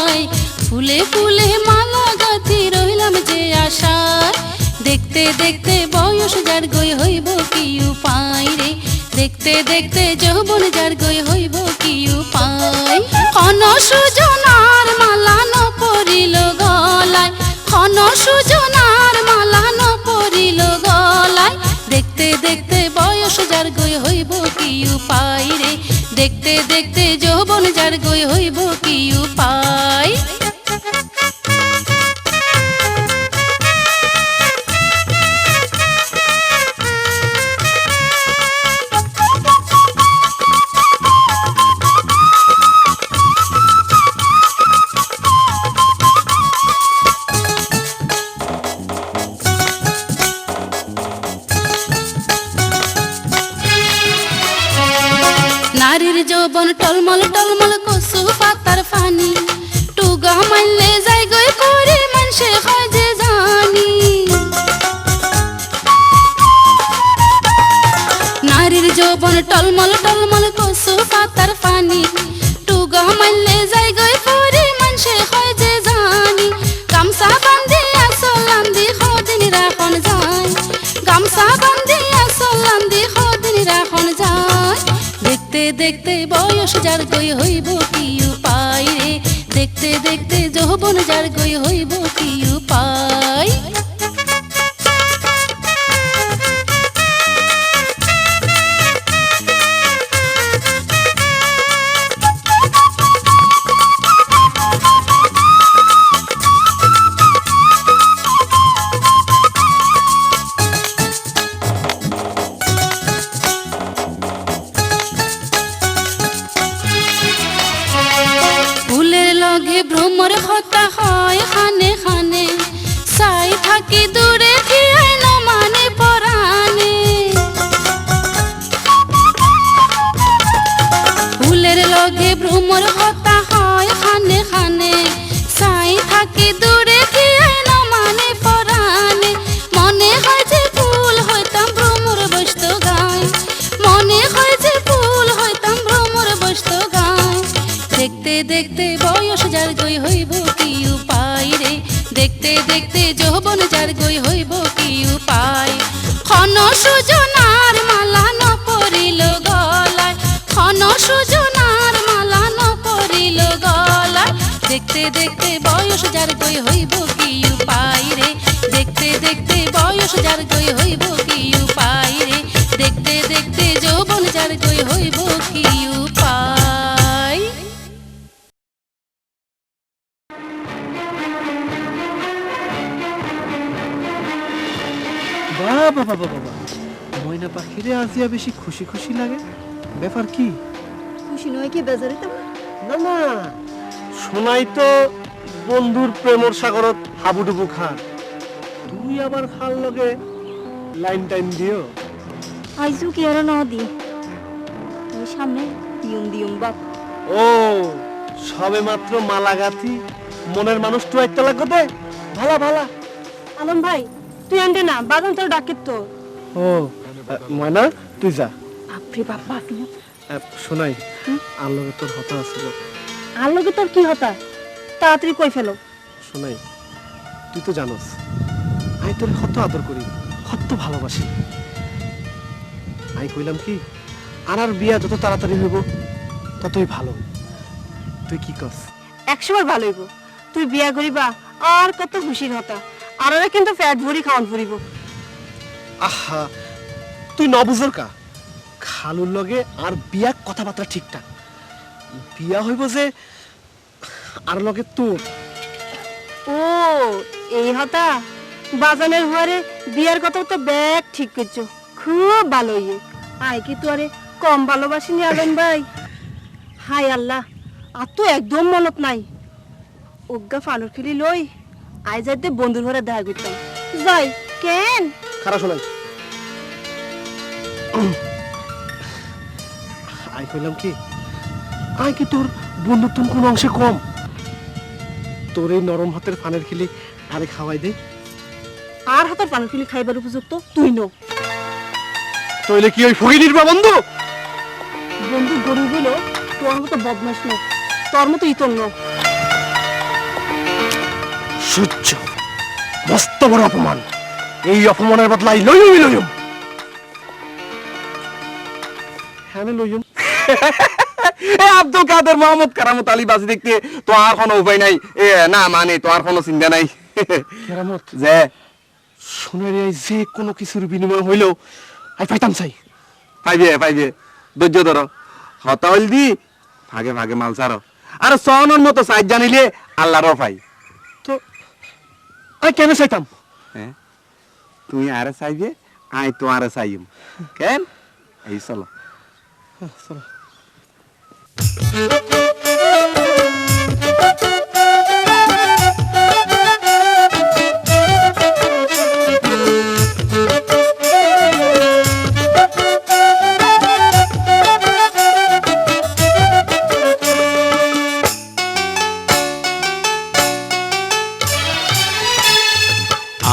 পাই, ফুলে ফুলে মালা গাঁথি রইলাম যে আশায়। দেখতে দেখতে বয়স যার গই হইব কি উপায় রে, দেখতে দেখতে যৌবন যার গই হইব কি উপায়। ক্ষণ সুজনার মালা ন পরিল গলায়, ক্ষণ সুজনার মালা ন পরিল গলায়। দেখতে দেখতে বয়স যার গই হইব কি উপায় রে, দেখতে দেখতে যৌবন যার গই হইব কি উপায়। নারীর যৌবন টলমল টলমল কচু পাতার ফানি, টুগা মাইলে যাই গই করে মানুষে হয় যে জানি। নারীর যৌবন টলমল টলমল কচু পাতার ফানি, টুগা মাইলে যাই গই করে মানুষে হয় যে জানি। গামছা বান্ধি আসলাম দি হদিন রাখন যায়, গামছা বান্ধি আসলাম দি হদিন রাখন যায়। দেখতে দেখতে বয়স যার গই হইব কি উপায় রে, দেখতে দেখতে যৌবন যার গই হইব কি উপায়। ভ্রমর হতা হয় খানে খানে, চাই থাকি দূরে থিয়াই ন মানে পরাণে। ফুলের লগে ভ্রমর হতা হয় খানে খানে, চাই থাকি দূরে থিয়াই ন মানে পরাণে। মনে হয় যে ফুল হইতাম ভ্রমর বসত গায়, মনে হয় যে ফুল হইতাম ভ্রমর বসত গায়। দেখতে দেখতে বয়স যার গই হইব কি উপায় রে, দেখতে দেখতে যৌবন যার গই হইব কি উপায়। ক্ষণ সুজনার মালা ন পরিল গলায়, ক্ষণ সুজনার মালা ন পরিল গলায়। দেখতে দেখতে বয়স যার গই হইব কি উপায় রে, দেখতে দেখতে বয়স যার গই হইব কি উপায় রে, দেখতে দেখতে যৌবন যার গই হইব কি উপায়। বাবা বাবা বাবা, ময়না পাখিরে আজিয়া বেশি খুশি খুশি লাগে, ব্যাপার কি? খুশি নয় কি বেজারিত? না না, শোনাই তো বন্ধুর প্রেমর সাগরত হাবুডুবু খান, তুই আবার খাল লগে লাইন টাইম দিও। আইজু কি আর ন দি, ওই সামনে দিউম দিউম বাপ। ও সবে মাত্র মালাগাথি মনের মানুষ তো একটা লাগতে ভালা ভালা। আলম ভাই তুই আনতে না, বাদন তোর ডাকিত তো। ও ময়না তুই যা। বাপরে বাপ বাপি শোনাই, আর লগে তোর হতা আছে। আর লগে তোর কি হতা, তাড়াতাড়ি কই ফেলো। শোনাই, তুই তো জানোস আমি তোর কত আদর করি, কত ভালোবাসি। আমি কইলাম কি, আর বিয়া যত তাড়াতাড়ি হইব ততই ভালো। তুই কি কস? 100 বার ভালো হইব। তুই বিয়া করিবা আর কত খুশির হতা, আর ওরা কিন্তু ফ্যাট ভরি খাওয়ান ফুরিব। আহা, তুই নবুঝর কা, খালুর লগে আর বিয়া কথাবার্তা ঠিকঠাক। বিয়া হইব যে আর লগে তোর। ও এই হতা, বাজানের হরে বিয়ার কথা তো ব্যাগ ঠিক করছো, খুব ভালো ইয়ে। আয় কি তো আরে কম ভালোবাসিনি আলম ভাই। হাই আল্লাহ, আর তো একদম মনত নাই। অজ্ঞা ফানুর খেলি লই আয় যাইতে বন্ধুর ঘরে দেখা করতাম। যাই কেন খারাপ শোনাই, আই কইলাম কি, আই কি তোর বন্ধুত্ব কোন অংশে কম? তোর এই নরম হাতের ফানের খিলি আরে খাওয়াই দে। আর হাতের ফানুর খেলি খাইবার উপযুক্ত তুই নো। তইলে কি ওই ফকিনির বা বন্ধু? বন্ধু গরু গুলো তোর মতো বদমাস নো, তোর মতো ইতর নো। সূর্য মস্ত বড় অপমান, এই অপমানের বদলাই লইম। হ্যাঁ লইম। এ আব্দুল কাদের মোহাম্মদ কারামত আলী বাজি দেখতে তো আর কোনো উপায় নাই, এ না মানে তো আর কোনো চিন্তা নাই। কেরামত যে শুনে যে কোনো কিছুর বিনিময় হইলেও আমি পাইতাম চাই। পাইবে ধৈর্য ধরো, হতাইল দি ভাগে ভাগে মাল ছাড়ো, আর সহনের মতো সাইজ জানিলে আল্লাহরও পাই। তো আমি কেন চাইতাম? হ্যাঁ তুমি আরে চাইবে, আই তো আরে চাইম কেন, এই চলো। চলো।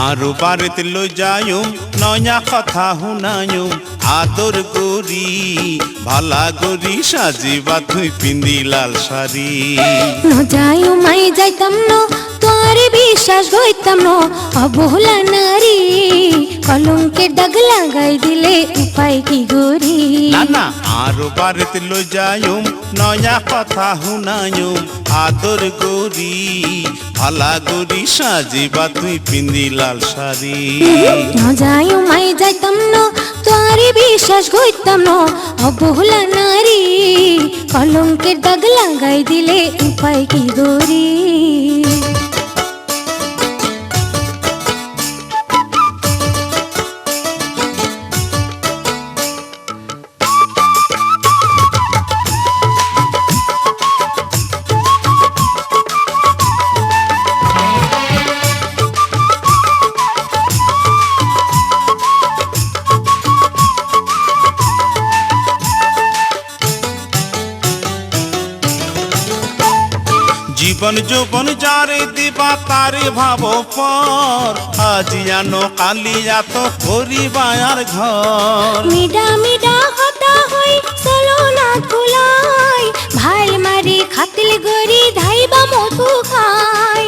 আরো বাড়িতে লই যাইম নয়া কথা শুনাইম আদর করি ভালা করি সাজিবা তুই পিন্দি লাল শাড়ি নজায়ু মাই যাইতাম ন তোরে বিশ্বাস হইতাম ন অবহেলা নারী কলঙ্কের দাগ লাগাই দিলে উপায় কি গরি না না আরো বাড়িতে লই যাইম নয়া কথা শুনাইম আদর করি ভালা করি সাজিবা তুই পিন্দি লাল শাড়ি নজায়ু মাই যাইতাম ন তোরে বিশ্বাস হইতাম ন অবহেলা নারী কলঙ্কের দাগ লাগাই দিলে উপায় কি গরি জীবন যৌবন যারে দিবা তারে ভাব পর আজিয়ানো কালিয়া তো করিবায়ার ঘর মিডা মিডা হতা হই চলো না কুলাই ভাই মারি খাতিল গরি ধাইবা মধু খাই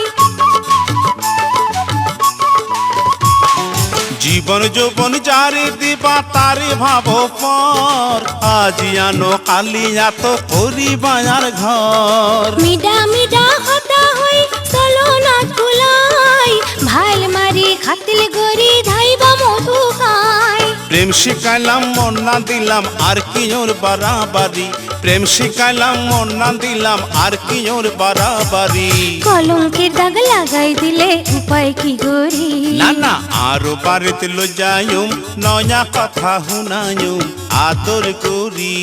জীবন যৌবন যারে দিবা তারে ভাব পর আজিয়ানো কালিয়া তো করিবায়ার ঘর মিডা মিডা হতা হই চলো না কুলাই ভাই মারি খাতিল গরি ধাইবা মধু খাই প্রেম শিখাইলাম মন না দিলাম আর কি ওর বাড়াবাড়ি প্রেম শিখাইলাম মন না দিলাম আর কি ওর বাড়াবাড়ি কলঙ্কের দাগ লাগাই দিলে উপায় কি গরি না না আরো বাড়িতে লো যাইম নয়া কথা শুনাইম আদর করি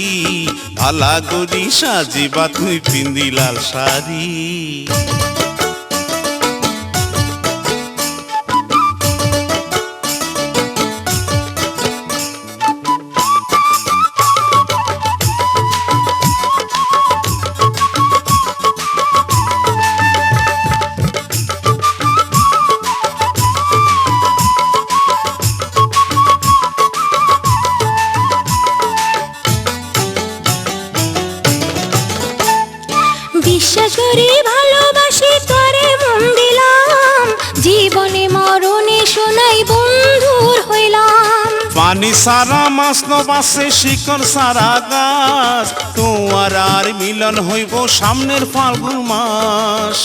ভালা করি সাজিবা তুই পিন্দি লাল শাড়ি বিশ্বাস করি ভালোবাসি তোরে মন দিলাম জীবনে মরণে শোনাই বন্ধুর হইলাম পানি সারা মাছ নবাসে শিকড় সারা গাছ তোমার আর মিলন হইব সামনের ফাল্গুন মাস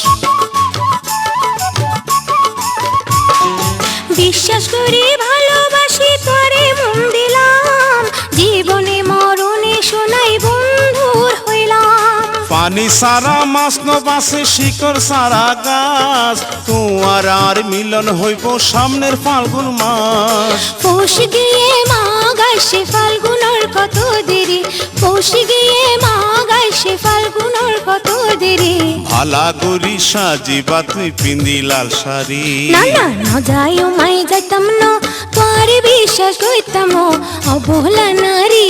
বিশ্বাস করি ভালোবাসি তোরে মন দিলাম জীবনে মরণে শোনাই বন্ধুর হইলাম পানি সারা মাছ নবাসে শিকড় সারা গাছ তোমার আর মিলন হইব সামনের ফাল্গুন মাস পৌষ গিয়ে মা গাইছে ফাল্গুনের কত দেরি পৌষ গিয়ে মা গাইছে ফাল্গুনের কত দেরি ভালা করি সাজিবা তুই পিন্দি লাল শাড়ি না না না যাইও মাই যাইতাম না তোরে বিশ্বাস কইতাম অবহেলা নারী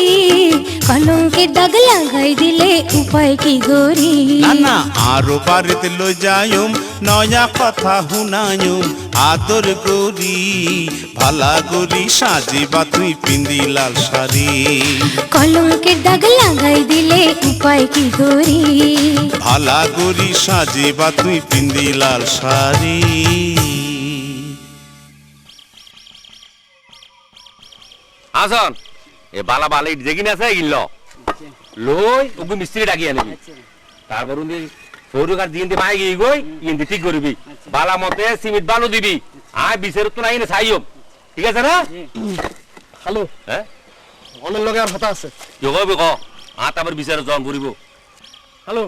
কলঙ্কের দাগ লাগাই দিলে উপায় কি গো গরি না না আরো বাড়িতে লই যাইম নয়া কথা শুনাইম আদর করি ভালা করি সাজিবা তুই পিন্দি লাল শাড়ি কলঙ্কের দাগ লাগাই দিলে উপায় কি গরি ভালা করি সাজিবা তুই পিন্দি লাল শাড়ি আসন এ বালা বালা ইট যেগিন আছে গিল লই ওগু মিস্ত্রি ডাকি আনবি তারপর উনি ফৌরকার দিন দিয়ে মাই গই গই ইন্দি ঠিক করবি বালা মতে সিমেন্ট বালু দিবি আয় বিছের তো নাই না ছাইও ঠিক আছে না হ্যালো হ্যাঁ অনেক লগে আর হতা আছে কি কইবি ক আ তারপর বিচারে জন করিব হ্যালো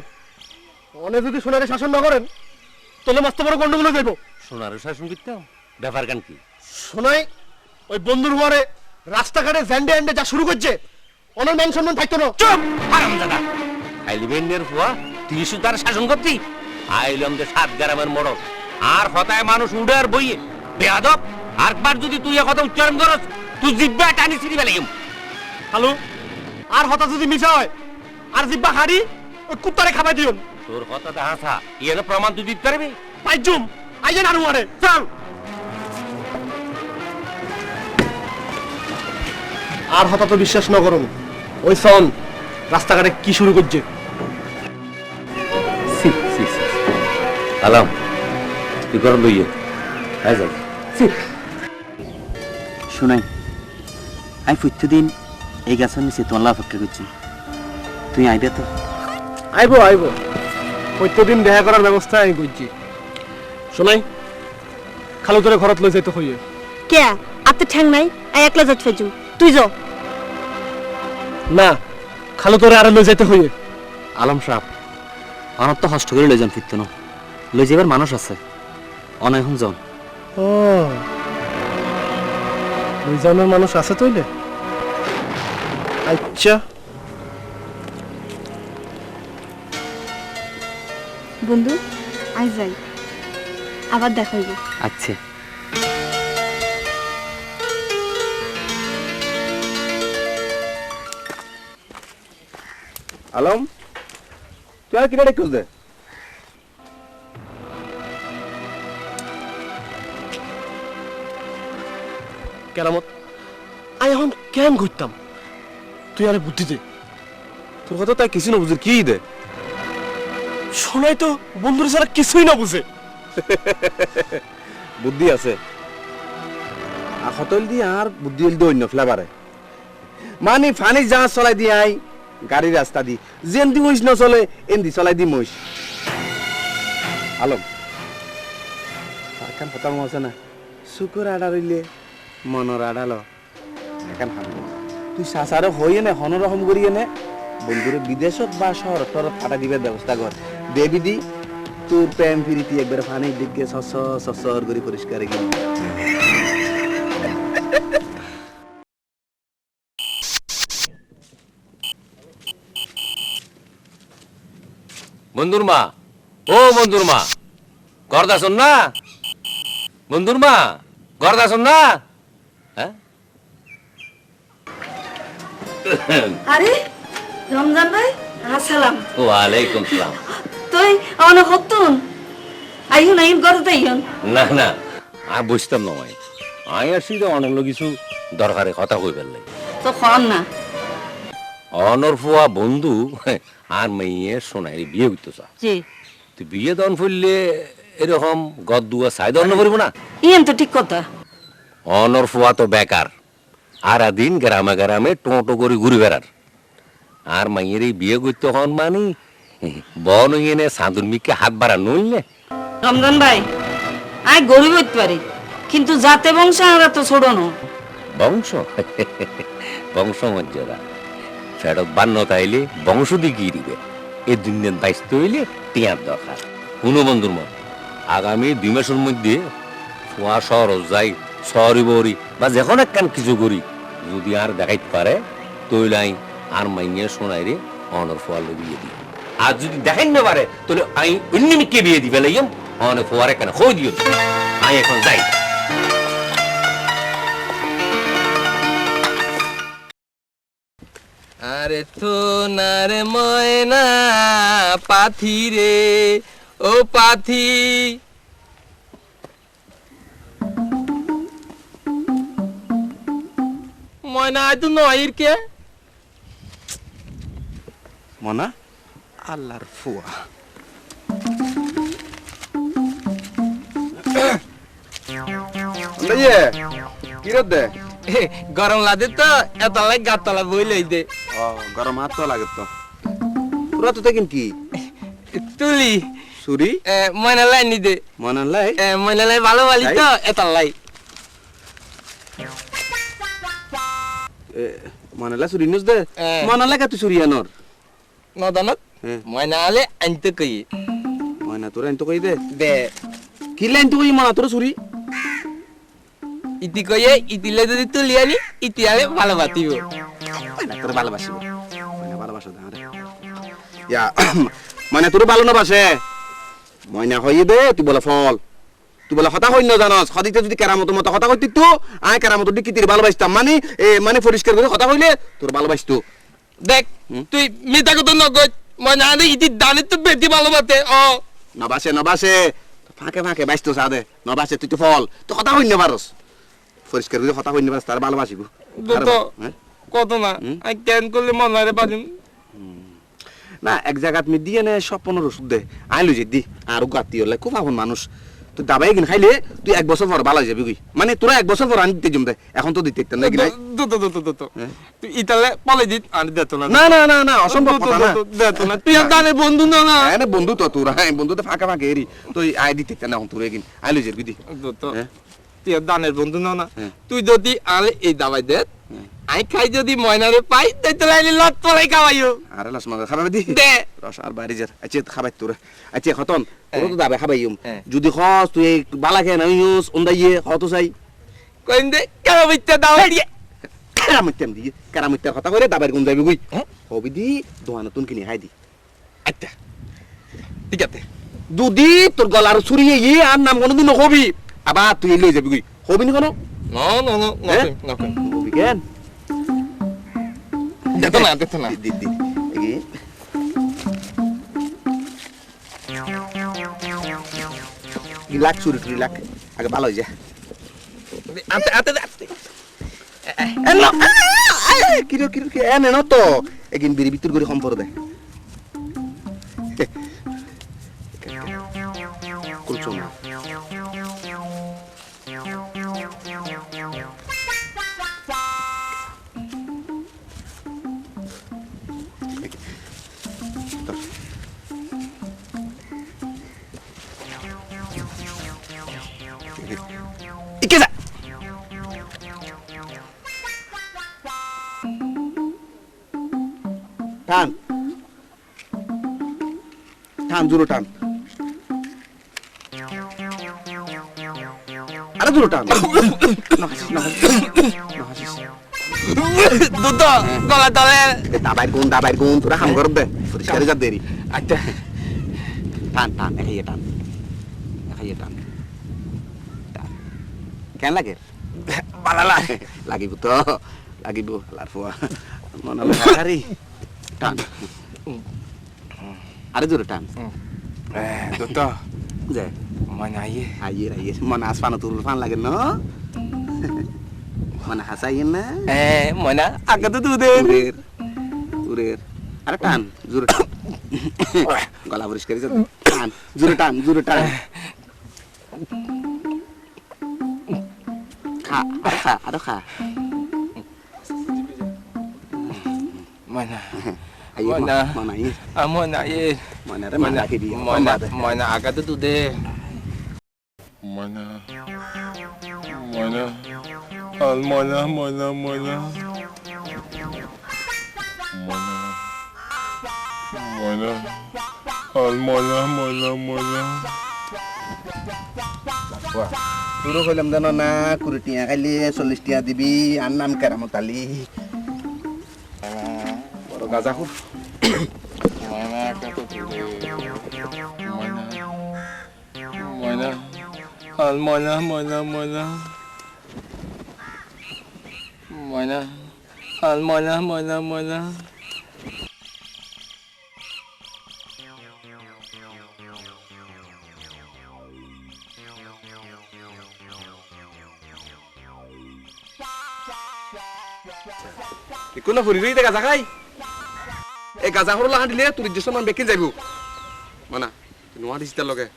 অনেক যদি সোনারে শাসন না করেন তাহলে মস্ত বড় গন্ডগোল হয়ে যাইব সোনার শাসন করতাম ব্যাপার কেন কি শোনাই ওই বন্ধুর ঘরে রাস্তাঘাটে জ্যান্ডে অ্যান্ডে যা শুরু করছে অনেক মান সম্মান থাকতো না চুপ হারামজাদা আইলিবেনের ফুয়া তুই শুধু তার শাসন করতি আইলাম যে 7 গ্রামের মোড়ক আর হতায় মানুষ উড়ে আর বইয়ে বেয়াদব আরবার যদি তুই এ কথা উচ্চারণ করস তুই জিব্বা টানি ছিড়ি ফেলাইম হ্যালো আর হতা যদি মিশা হয় আর জিব্বা হাড়ি ওই কুত্তারে খাবাই দিও তোর কথাটা হাসা এর প্রমাণ তুই দিতে পারবি পাইজুম আইজেন আরু মারে চল আর হতা তো বিশ্বাস না করুন ওই সন রাস্তাঘাটে কি শুরু করছে সি সি সি আলাম তুই কর লইয়ে আই যাই শুনাই আমি প্রত্যেকদিন এই গাছের নিচে তোলা অপেক্ষা করছি তুই আইবে তো আইবো আইবো প্রত্যেকদিন দেখা করার ব্যবস্থা আমি করছি শোনাই খালু তোরে ঘরত লই যাইতে হইয়ে কে আতে ঠ্যাং নাই আই একলা যাত ফেজু তুই যা না খালু তোরে আরে লই যাইতে হইয়ে আলম সাহেব আমার তো হস্ত করে লই যান ফিরতো না লই যাবার মানুষ আছে অনেক এখন যান ও লই যাওয়ার মানুষ আছে তইলে আচ্ছা বন্ধু আই যাই আবার দেখা হইব আচ্ছা আলম তুই আর কিনা ডেকুস দে কেরামত আই এখন কেন ঘুরতাম তুই আরে বুদ্ধি দে তোর কথা তাই কিছু না বুঝির কি দে শোনাই তো বন্ধুর ছাড়া কিছুই না বুঝে বুদ্ধি আছে আখতল দি আর বুদ্ধি হল দি অন্য ফ্লেভারে মানে ফানি জাহাজ চলাই দি আই গাড়ি রাস্তা দি যেন দি মহিষ নচলে এন দি চলাই দি মহিষ আলম এখন হতাম আছে না চকুর আডা রইলে মনৰ আডাল এখন হাম তুই চাচারে হইয়ে নে হনরকম করিয়ে নে বন্ধুরে বিদেশত বা শহর টরত ফাটা দিবার ব্যবস্থা কর দেবি দি তোর প্রেম ফিরিতি একবার ফানি দিকে সসর করে পরিষ্কার গিয়ে বন্ধুর মা ও বন্ধুর মা গরদাসন না বন্ধুর মা গরদাসন না হ্যাঁ আরে রমজান ভাই আসসালাম ওয়ালাইকুম সালাম তুই অনেক হতুন আইন আইন করতে আইন না না আমি বুঝতাম না ভাই আমি আসছি তো অনেক কিছু দরকারে কথা কই ফেললে তো খন না অনর ফুয়া বন্ধু আর মেয়ে সোনাই বিয়ে হইতো চা জি তুই বিয়ে দন ফুললে এরকম গদ দুয়া সাই দন করিব না ইয়েন তো ঠিক কথা অনর ফুয়া তো বেকার আর দিন গ্রামে গ্রামে টোটো করে ঘুরে বেড়ার আর মাইয়ের এই বিয়ে করতে হন মানি বন এনে সাঁদুর মিকে হাত বাড়া নইলে রমজান ভাই আই গরিব হইতে পারি কিন্তু জাতে বংশ আমরা তো ছোড়নো বংশ বংশ মর্যাদা ফেরত বান্ন তাইলে বংশ দিয়ে গিয়ে এই দুনিয়ার দায়িত্ব হইলে টিয়ার দরকার কোনো বন্ধুর মত আগামী 2 মাসের মধ্যে ফুয়া শহর যাই শহরি বহরি বা যখন একখান কিছু করি যদি আর দেখাইতে পারে তৈলাই আর মাইনে শোনাই রে অনর ফুয়ালে বিয়ে দিই আর যদি দেখাই না পারে তাহলে আমি অন্য মিকে বিয়ে দিবে লাইম অনেক ফুয়ারে কেন হয়ে দিও আমি এখন যাই আরে তো না রে ময়না পাথি রে ও পাথি ময়না আয় তো নয়ের কে মনা আল্লাহর ফুয়া লইয়ে কি রে দে গরম লাগে তো এত লাগে গাতলা বই লই দে ও গরম হাত তো লাগে তো পুরা তো দেখেন কি তুলি সুরি ময়না লাই নি দে মনা লাই ময়না লাই ভালো বালি তো এত লাই মনা লাই সুরি নুস দে মনা লাই তুই সুরি আনর নদনত ময়না আলে আনতে কই ময়না তোর আনতো কই দে দে কি লাইন তো কই মনা তোর সুরি ইতি কইয়ে ইতিলে যদি তুলি আনি ইতি আলে ভালো বাতিব ময়না তোর ভালোবাসিব ময়না ভালোবাসো দে আরে ইয়া মানে তোর ভালো না বাসে ময়না হইয়ে দে তুই বলে ফল তুই বলে হতা হইন জানস হদিতে যদি কেরামত মতো হতা কইতি তো আয় কেরামত দিকি তির ভালোবাসতাম মানে পরিষ্কার করে কথা হইলে তোর ভালোবাসতো দেখ তুই মিতা কত নগদ ময়না আলে ইতি দানে তো বেটি ভালো বাতে ও নবাসে ফাঁকে ফাঁকে বাইসতো সাদে নবাসে তুই তো ফল তো কথা হইন পারস পরিষ্কার করে কথা হইন পারস তার ভালোবাসিব তো কত না আই কেন করলে মনারে পারিম না এক জায়গাত মি দিয়ে নে সব 15 ওষুধ দে আইলু যে দি আর গাতি হলে খুব আপন মানুষ তুই দাবাই কিন খাইলে তুই 1 বছর পর ভালো হয়ে যাবি কই মানে তোরা 1 বছর পর আনি দিতে জম দে এখন তো দিতে না কিনা তুই ইতালে পলে দিত আনি দেত না না না না না অসম্ভব কথা না দেত না তুই আর দানের বন্ধু না না হ্যাঁ বন্ধু তো তোরা হ্যাঁ বন্ধু তো ফাঁকা ফাঁকা এরি তুই আই দিতে না এখন তোরা কিন আইলু যে দি তুই আর দানের বন্ধু না না তুই যদি আলে এই দাবাই দে আই খাই যদি ময়নারে পাই তাই তো লাইলি লট পলাই খাওয়াইও আরে লাস মাগা খাবে দি দে রস আর বাড়ি যার আচ্ছা খাবাই তোরা আচ্ছা খতন তোর তো দাবে খাবাইম যদি খস তুই বালা খেয়ে নাই ইউস ওন্দাইয়ে হতো চাই কইন দে কেন বিচ্ছা দাও দিয়ে কারামিত্যাম দি কারামিত্যার কথা কইরে দাবার গুন যাবি কই হবি দি দোয়া নতুন কিনে খাই দি আচ্ছা ঠিক আছে দুদি তোর গলার ছুরিয়ে আর নাম কোনদিন হবি আবার তুই লই যাবি কই হবি নি কোন না না না না হবি কেন দেত না দি দি এগি রিলাক ছুরি রিলাক আগে ভালো হই যা আতে আতে এনো কিরো কিরো কি এনে ন তো এগিন বিরি ভিতর করে সম্পর্ক দে কুলচো না ইকে যা টান টান জোরে টান আরে জোরে টান দুধ গলা তলে দাবাই গুণ তোরা হাম কর দে পরিষ্কার যা দেরি আচ্ছা টান টান এখাইয়ে টান কেন লাগে বালালা লাগিব তো লাগিব লারফুয়া মনে আরে টান আরে জোরে টান দুধ যে ময়না আইয়ে মনে আসপানো তুল ফান লাগে ন মনে হাসাইয়েন না ময়না আগে তো দুধ তুরের আরে টান জোরে টান গলা পরিষ্কার টান জোরে টান খা আরো খা ময়না ময়না ময়না রে ময়না কে দি ময়না আগে তো দুধ Mana, al mana, mana, al mana. তুরো কইলাম জানো না কুড়ি টিয়া খাইলে 40 টিয়া দিবি আর নাম কেরামত আলী বড় গাজা খুব Mana kata tu Mana, al mana, al mana. কোনো ফুরি রইতে গাজা খাই এই গাজা হরলা হাঁটিলে তোর ইজ্জত সম্মান বেঁকে যাইব মানা তুই নোয়া দিস তার লগে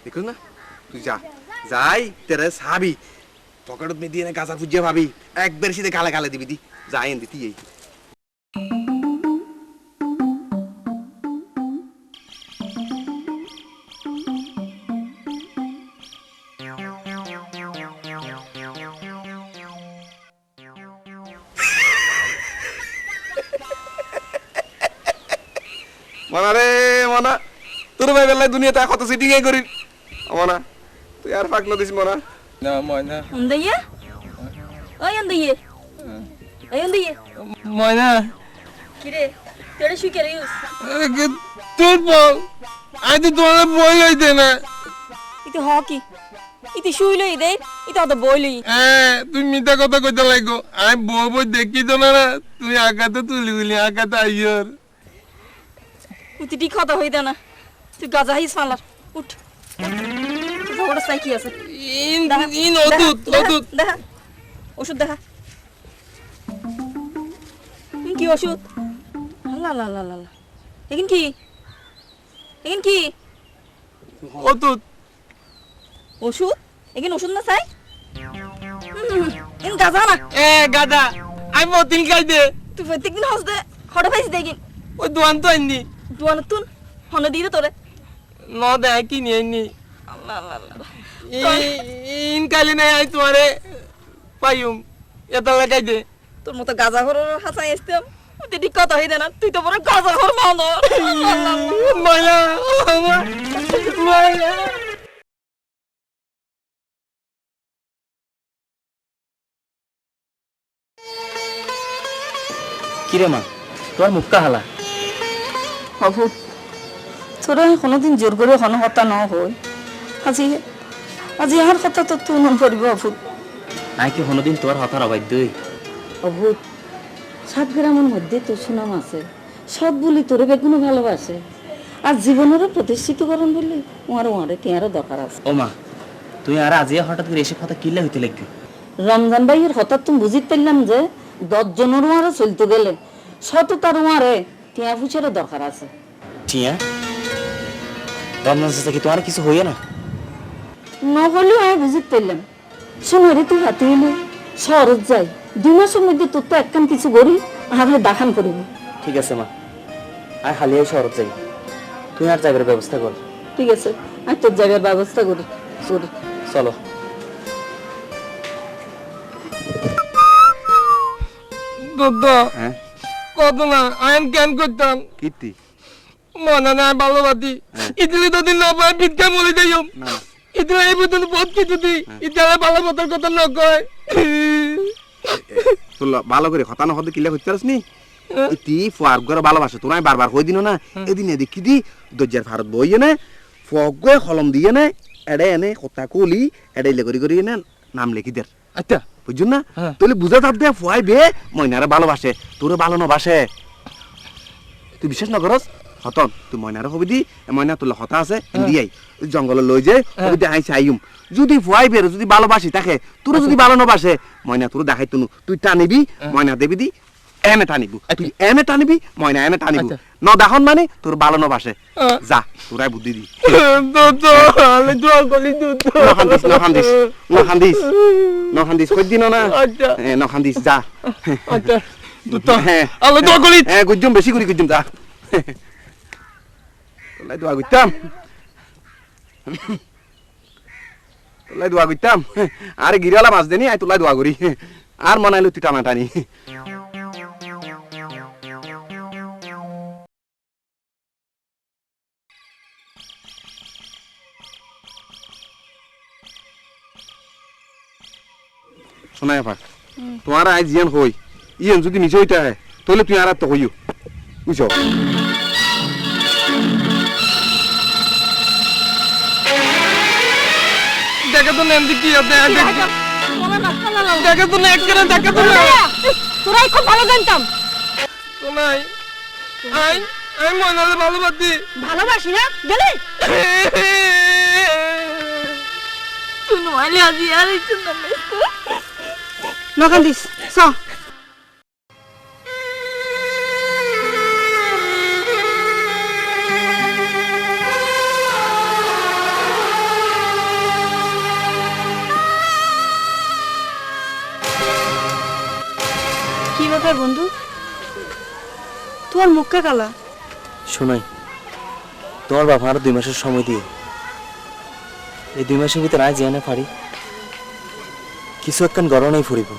দেখো না তুই যা যাই তেরে সাবি পকেটত নি দিয়ে গাজা ফুজিয়ে ভাবি একবার সিধে গালে গালে দিবি দি যাই এন দিতি এই মনা রে মনা তোর ভাই বেলায় দুনিয়াতে কত সিটিং এ করি মনা তুই আর ফাঁক নদিস মনা না ময়না অন্দইয়ে ওই অন্দইয়ে ওই অন্দইয়ে ময়না কিরে তেড়ে শুই কে রিউস তোর বল আজ তো তোমার বই লইতে না ইতি হকি ইতি শুই লই দে ইতি অত বই লই তুই মিথ্যা কথা কইতে লাগো আমি বই বই দেখি তো না তুই আগাতে তুলি বলি আগাতে আইয়র ইতি ঠিক কথা হইতা না তুই গাজা হিস ফালার উঠ ওটা সাই কি আছে ইন অদুত অদুত দেখা ওষুধ দেখা কি ওষুধ লা লা লা লা এখান কি অদুত ওষুধ এখানে ওষুধ না চাই এখানে গাজা না গাদা আমি মতিল খাই দে তুই প্রত্যেকদিন হস দে হঠাৎ পাইছি দেখিন ওই দোয়ান তো আইনি দুয়ান তুন হনে দিয়ে তোরে ন দে কি নিয়ে আইনি ইন কালি নাই আই তোমারে পাইম এটা লাগাই দে তোর মতো গাজা ঘর হাসাই আসতাম তুই ঠিক কথা হইতে না তুই তো বড় গাজা ঘর মানো ময়লা ময়লা কিরে মা তোর মুখটা হালা বাবু তোরা কোনোদিন জোর করে কোনো কথা ন হয় আজি আজি আর কথা তো তুই মন করিব বাবু আই কি কোনোদিন তোর হতার অবাধ্য অভূত 7 গ্রামের মধ্যে তো সুনাম আছে সব বলি তোরে বেগুনো ভালোবাসে আর জীবনেরও প্রতিষ্ঠিত করুন বলে ওয়ারে তিয়ারও দরকার আছে ও মা তুই আর আজি হঠাৎ করে এসব কথা কিল্লা হইতে লাগবে রমজান ভাইয়ের হঠাৎ তুমি বুঝিতে পারলাম যে 10 জনের ওয়ারে চলতে গেলে শত তার ওয়ারে টিয়া ফুচেরও দরকার আছে টিয়া রমজান চাচা কি তোমার কিছু হইয়া না নহলেও আমি বুঝিতে পারলাম শোনো রে তুই হাতে এলে শহরত যাই 2 মাসের মধ্যে তোর তো একখান কিছু করি আর দাখান করিব ঠিক আছে মা আই হালিয়াই শহর যাই তুই আর যাইবার ব্যবস্থা কর ঠিক আছে আমি তোর জায়গার ব্যবস্থা করি চলো দাদা হ্যাঁ কত না আইন কেন করতাম কীর্তি মনে না ভালোবাদি ইতিলে তো দিন না পায় ভিক্ষা মরে যাইম না ইতিলে এই পর্যন্ত বহুত কিছু দিই ইতিলে ভালো মতন কথা ন কয় তোর ভালো করে হতানো হতে কিলা করতে পারিস নি ইতি ফুয়ার করে ভালোবাসে তোরা বারবার কই দিন না এদিন দেখি দি দজ্জার ভারত বইয়ে না ফগে কলম দিয়ে না এড়ে এনে কথা কলি এড়ে লেগরি করি না নাম লিখি দের আচ্ছা বুঝুন না তাহলে বুঝা থাক দে ফুয়াই বে ময়নারে ভালোবাসে তোরে ভালো নবাসে তুই বিশ্বাস না করস হতন তুই ময়নারে হবি দি ময়না তোর হতা আছে দিয়াই জঙ্গলে লই যায় হবি দি আইছে আইম যদি ফুয়াই বের যদি ভালোবাসি তাকে তোর যদি ভালো নবাসে ময়না তোর দেখাই তুনু তুই টানিবি ময়না দেবি দি এনে টানিব তুই এনে টানিবি ময়না এনে টানিব ন দাহন মানে তোর ভালো নবাসে যা তোরাই বুদ্ধি দি দাদা আলে দোয়া করি দাদা নখান্দিস কই দিন না আচ্ছা নখান্দিস যা আচ্ছা দাদা আলে দোয়া করি গুজুম বেশি করি গুজুম যা তোলাই দোয়া করতাম আরে গিরালা মাছ দেনি আই তোলাই দোয়া করি আর মনাইলো তুই টানা টানি শোনায় পাক তোমার আজ জিয়ান হই ইয়েন যদি নিচে হইতে হয় তাহলে তুই আর তো হইও বুঝছো দেখা তো নেন কি হবে দেখা তো না একখানে দেখা তো না তোরাই খুব ভালো জানতাম তো নাই আই আমি মনালে ভালোবাসি ভালোবাসি না গেলে তুই নইলে আজি আর একটু না নখান দিস চ কি ব্যাপার বন্ধু, তোমার মুখটা কালা? শোনাই, তোমার বাবা আরো 2 মাসের সময় দিয়ে, এই 2 মাসের ভিতরে আয় জানে পারি কিছু একখান গরমই ফুরিব।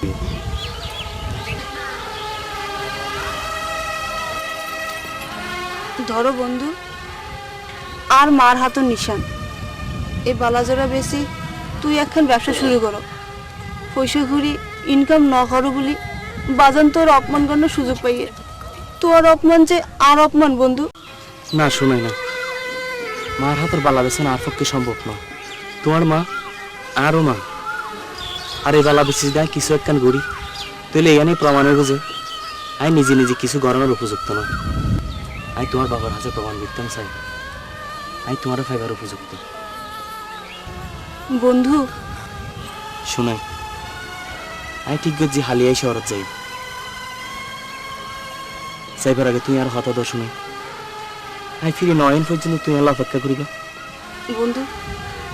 ধরো বন্ধু, আর মার হাতের নিশান এই বালাজোড়া বেশি তুই একখান ব্যবসা শুরু করো। পয়সা ঘুরি ইনকাম ন করো বলি বাজান তোর অপমান করার সুযোগ পাইয়ে, তোর অপমান যে আর অপমান বন্ধু। না শোনাই না, মার হাতের বালা বেছে না আর পক্ষে সম্ভব না। তোমার মা আরও মা, আর এই বালা বেশি দেয় কিছু একখান গড়ি তাহলে এখানে প্রমাণের বুঝে আই নিজে নিজে কিছু গড়ানোর উপযুক্ত না। আই তোমার বাবার হাতে প্রমাণ দিতাম চাই, আই তোমার ফাইবার উপযুক্ত। বন্ধু শোনাই, আই ঠিক যে হালিয়াই শহরত যাই, যাইবার আগে তুই আর হতা দশ শুনাই, আই ফিরে 9 পর্যন্ত তুই আল্লাহ অপেক্ষা করিবা। বন্ধু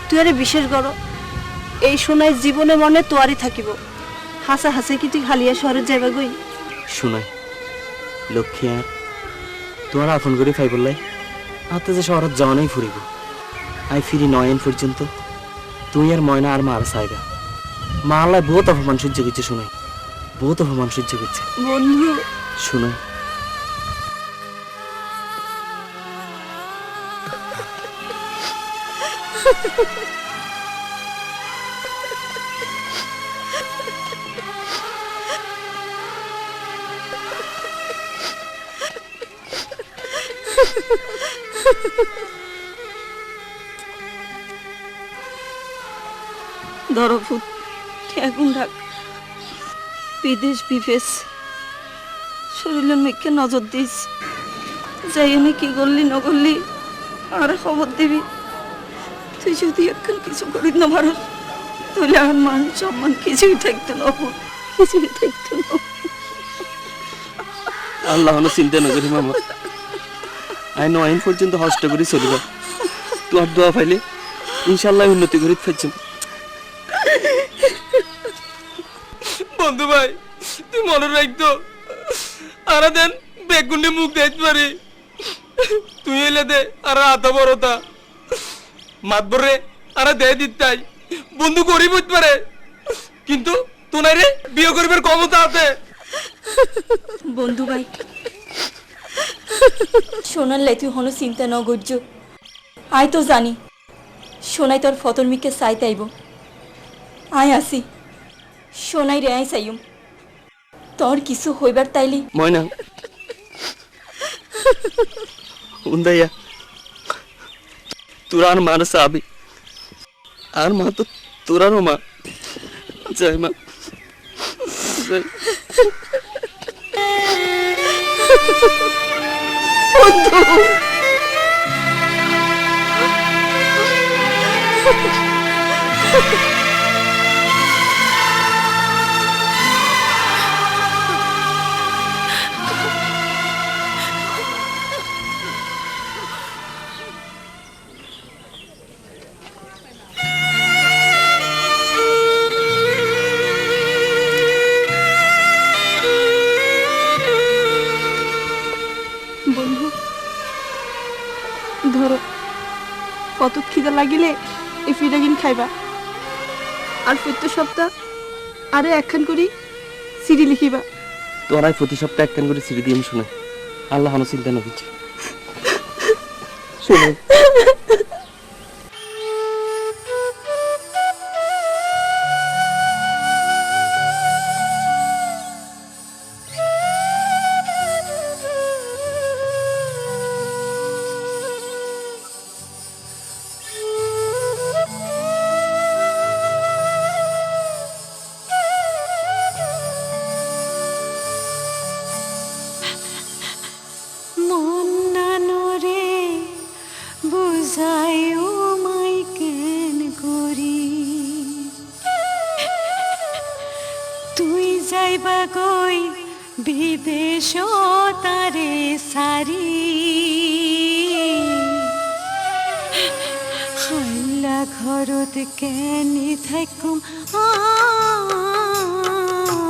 তুই আরে বিশেষ করো, এই শোনায় জীবনে মনে তোয়ারি থাকিব। হাসা হাসে কি তুই হালিয়া শহরে যাইবা গই? শোনাই লক্ষ্মী আর তোমার আপন করে ফাই বললাই আতে যে শহরত যাওয়ানেই ফুরিব। আই ফিরি 9 পর্যন্ত তুই আর ময়না আর মার চাইবা। মা আল্লাহ বহুত অপমান সহ্য করছে, শোনাই বহুত অপমান সহ্য করছে। বন্ধু শোনাই ধরো ফুট এখন ডাক, বিদেশ বিফেস শরীরের মেঘকে নজর দিস, যাই আমি কি করলি না করলি আর খবর দিবি। তুই যদি এখন কিছু করিস না পারস তাহলে আর মান সম্মান কিছুই থাকতো না, কিছুই থাকতো না। আল্লাহ চিন্তা না করি মামা, আই 9 পর্যন্ত হস্ত করে চলিবা। তোমার দোয়া পাইলে ইনশাল্লাহ উন্নতি করে ফেলছি। বন্ধু ভাই তুই মনে রাখতো আর দেন বেগুনে মুখ দেখতে পারি, তুই এলে দে আর আতা বড়তা মাত বরে আর দে দিতাই বন্ধু গরিব হইতে পারে, কিন্তু তোনাই রে বিয়ে করিবার ক্ষমতা আছে। বন্ধু ভাই সোনার লাই তুই হনো চিন্তা ন করছ, আয় তো জানি সোনাই তোর ফতর মিকে চাইতে আইব। আয় আসি সোনাই রে আয় চাইম, তোর কিছু হইবার তাইলি ময়না উন্দাইয়া তোরা আর মার সাবি, আর মা তো তোরারও মা। জয় মা জয়। বন্ধু ধরো, কত খিদা লাগিলে এই ফিরাগিন খাইবা, আর প্রত্যেক সপ্তাহ আরে একখান করি সিডি লিখিবা। তোরাই প্রতি সপ্তাহে একখান করে সিঁড়ি দিয়ে আমি শোনাই, আল্লাহ হনো চিন্তা না করছি। শোনাই তুই যাইবা গই বিদেশ তারে সারি হাইলা ঘরত কেনি থাকুম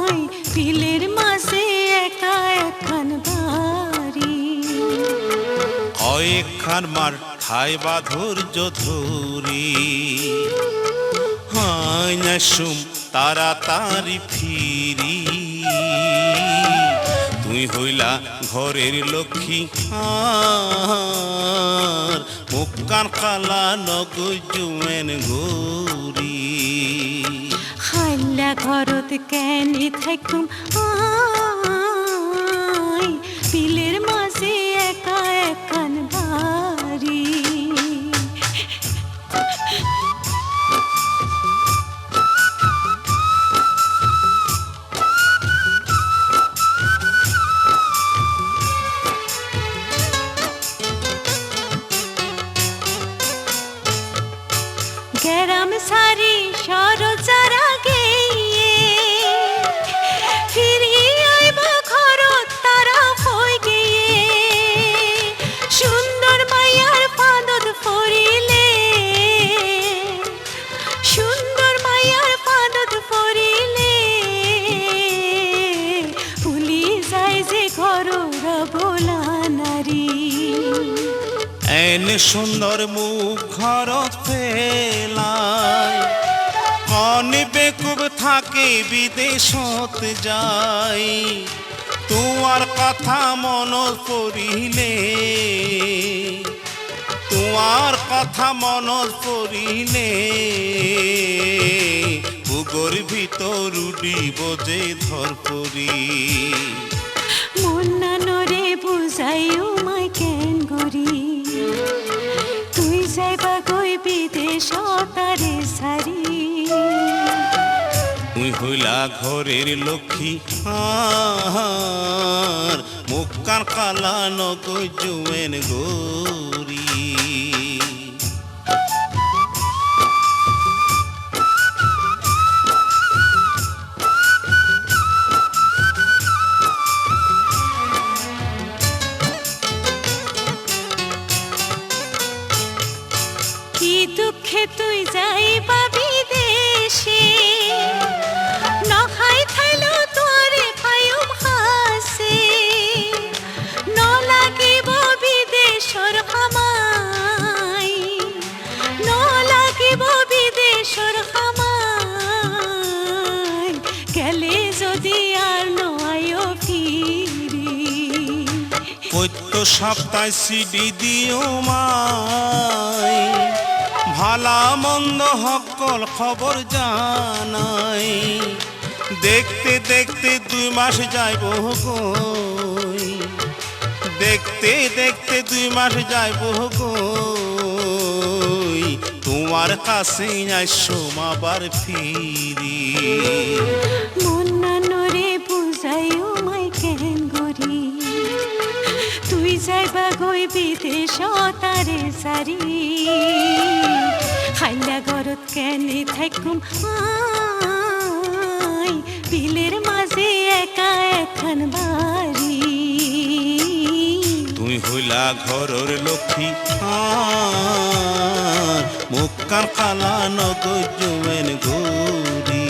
আই বিলের মাঝে একা এখন বাড়ি কয়েকখান মার ঠাই বাধুর্য ধরি হাই না সুম তাড়াতাড়ি ফিরি তুই হইলা ঘরের লক্ষ্মী আর মুখ কান কালা নগুজুমেন গৌরী হাইলা ঘরত কেনি থাকুম আই বিলের মাঝে একা এখন বাড়ি গেরাম সারি সরজারা গেয়ে ফিরি আইবা ঘরত তারা হই গিয়ে সুন্দর মায়ার পাদত পড়িলে সুন্দর মায়ার পাদত পড়িলে ভুলি যায় যে ঘরর বোলা নারী এনে সুন্দর মুখ ঘরত ফেলায় কনে বেকুব থাকে বিদেশত যাই তোমার কথা মনত পড়িলে তোমার কথা মনত পড়িলে বুগর ভিতর উডিব যে ধরপরি মন্না নরে বুঝাইও মাই কেন গরি তুই যাইবা গই বিদেশ তারে সারি তুই হইলা ঘরের লক্ষ্মী আর মুখ কান কালা নগুজুমেন গৌরী কি দুঃখে তুই যাইবা বিদেশে নখাই খাইলো তোরে পায়ুম হাসে ন লাগিব বিদেশর খামাই ন লাগিব বিদেশর খামাই গেলে যদি আর নয় ফিরি প্রত্য সপ্তাহ সিডি দিও মাই ভালা মন্দ সকল খবর জানাই দেখতে দেখতে 2 মাস যাইব গই দেখতে দেখতে 2 মাস যাইব গই তোমার কাছে আইসোম আবার ফিরি মন্না নরে বুঝাইও মাই কেন গরি তুই যাইবা গই বিদেশ তারে সারি হাইলা ঘরত কেনে থাকুম আই বিলের মাঝে একা এখন বাড়ি তুই হইলা ঘরের লক্ষ্মী আর মুখ কান কালা নগুজুমেন গৌরী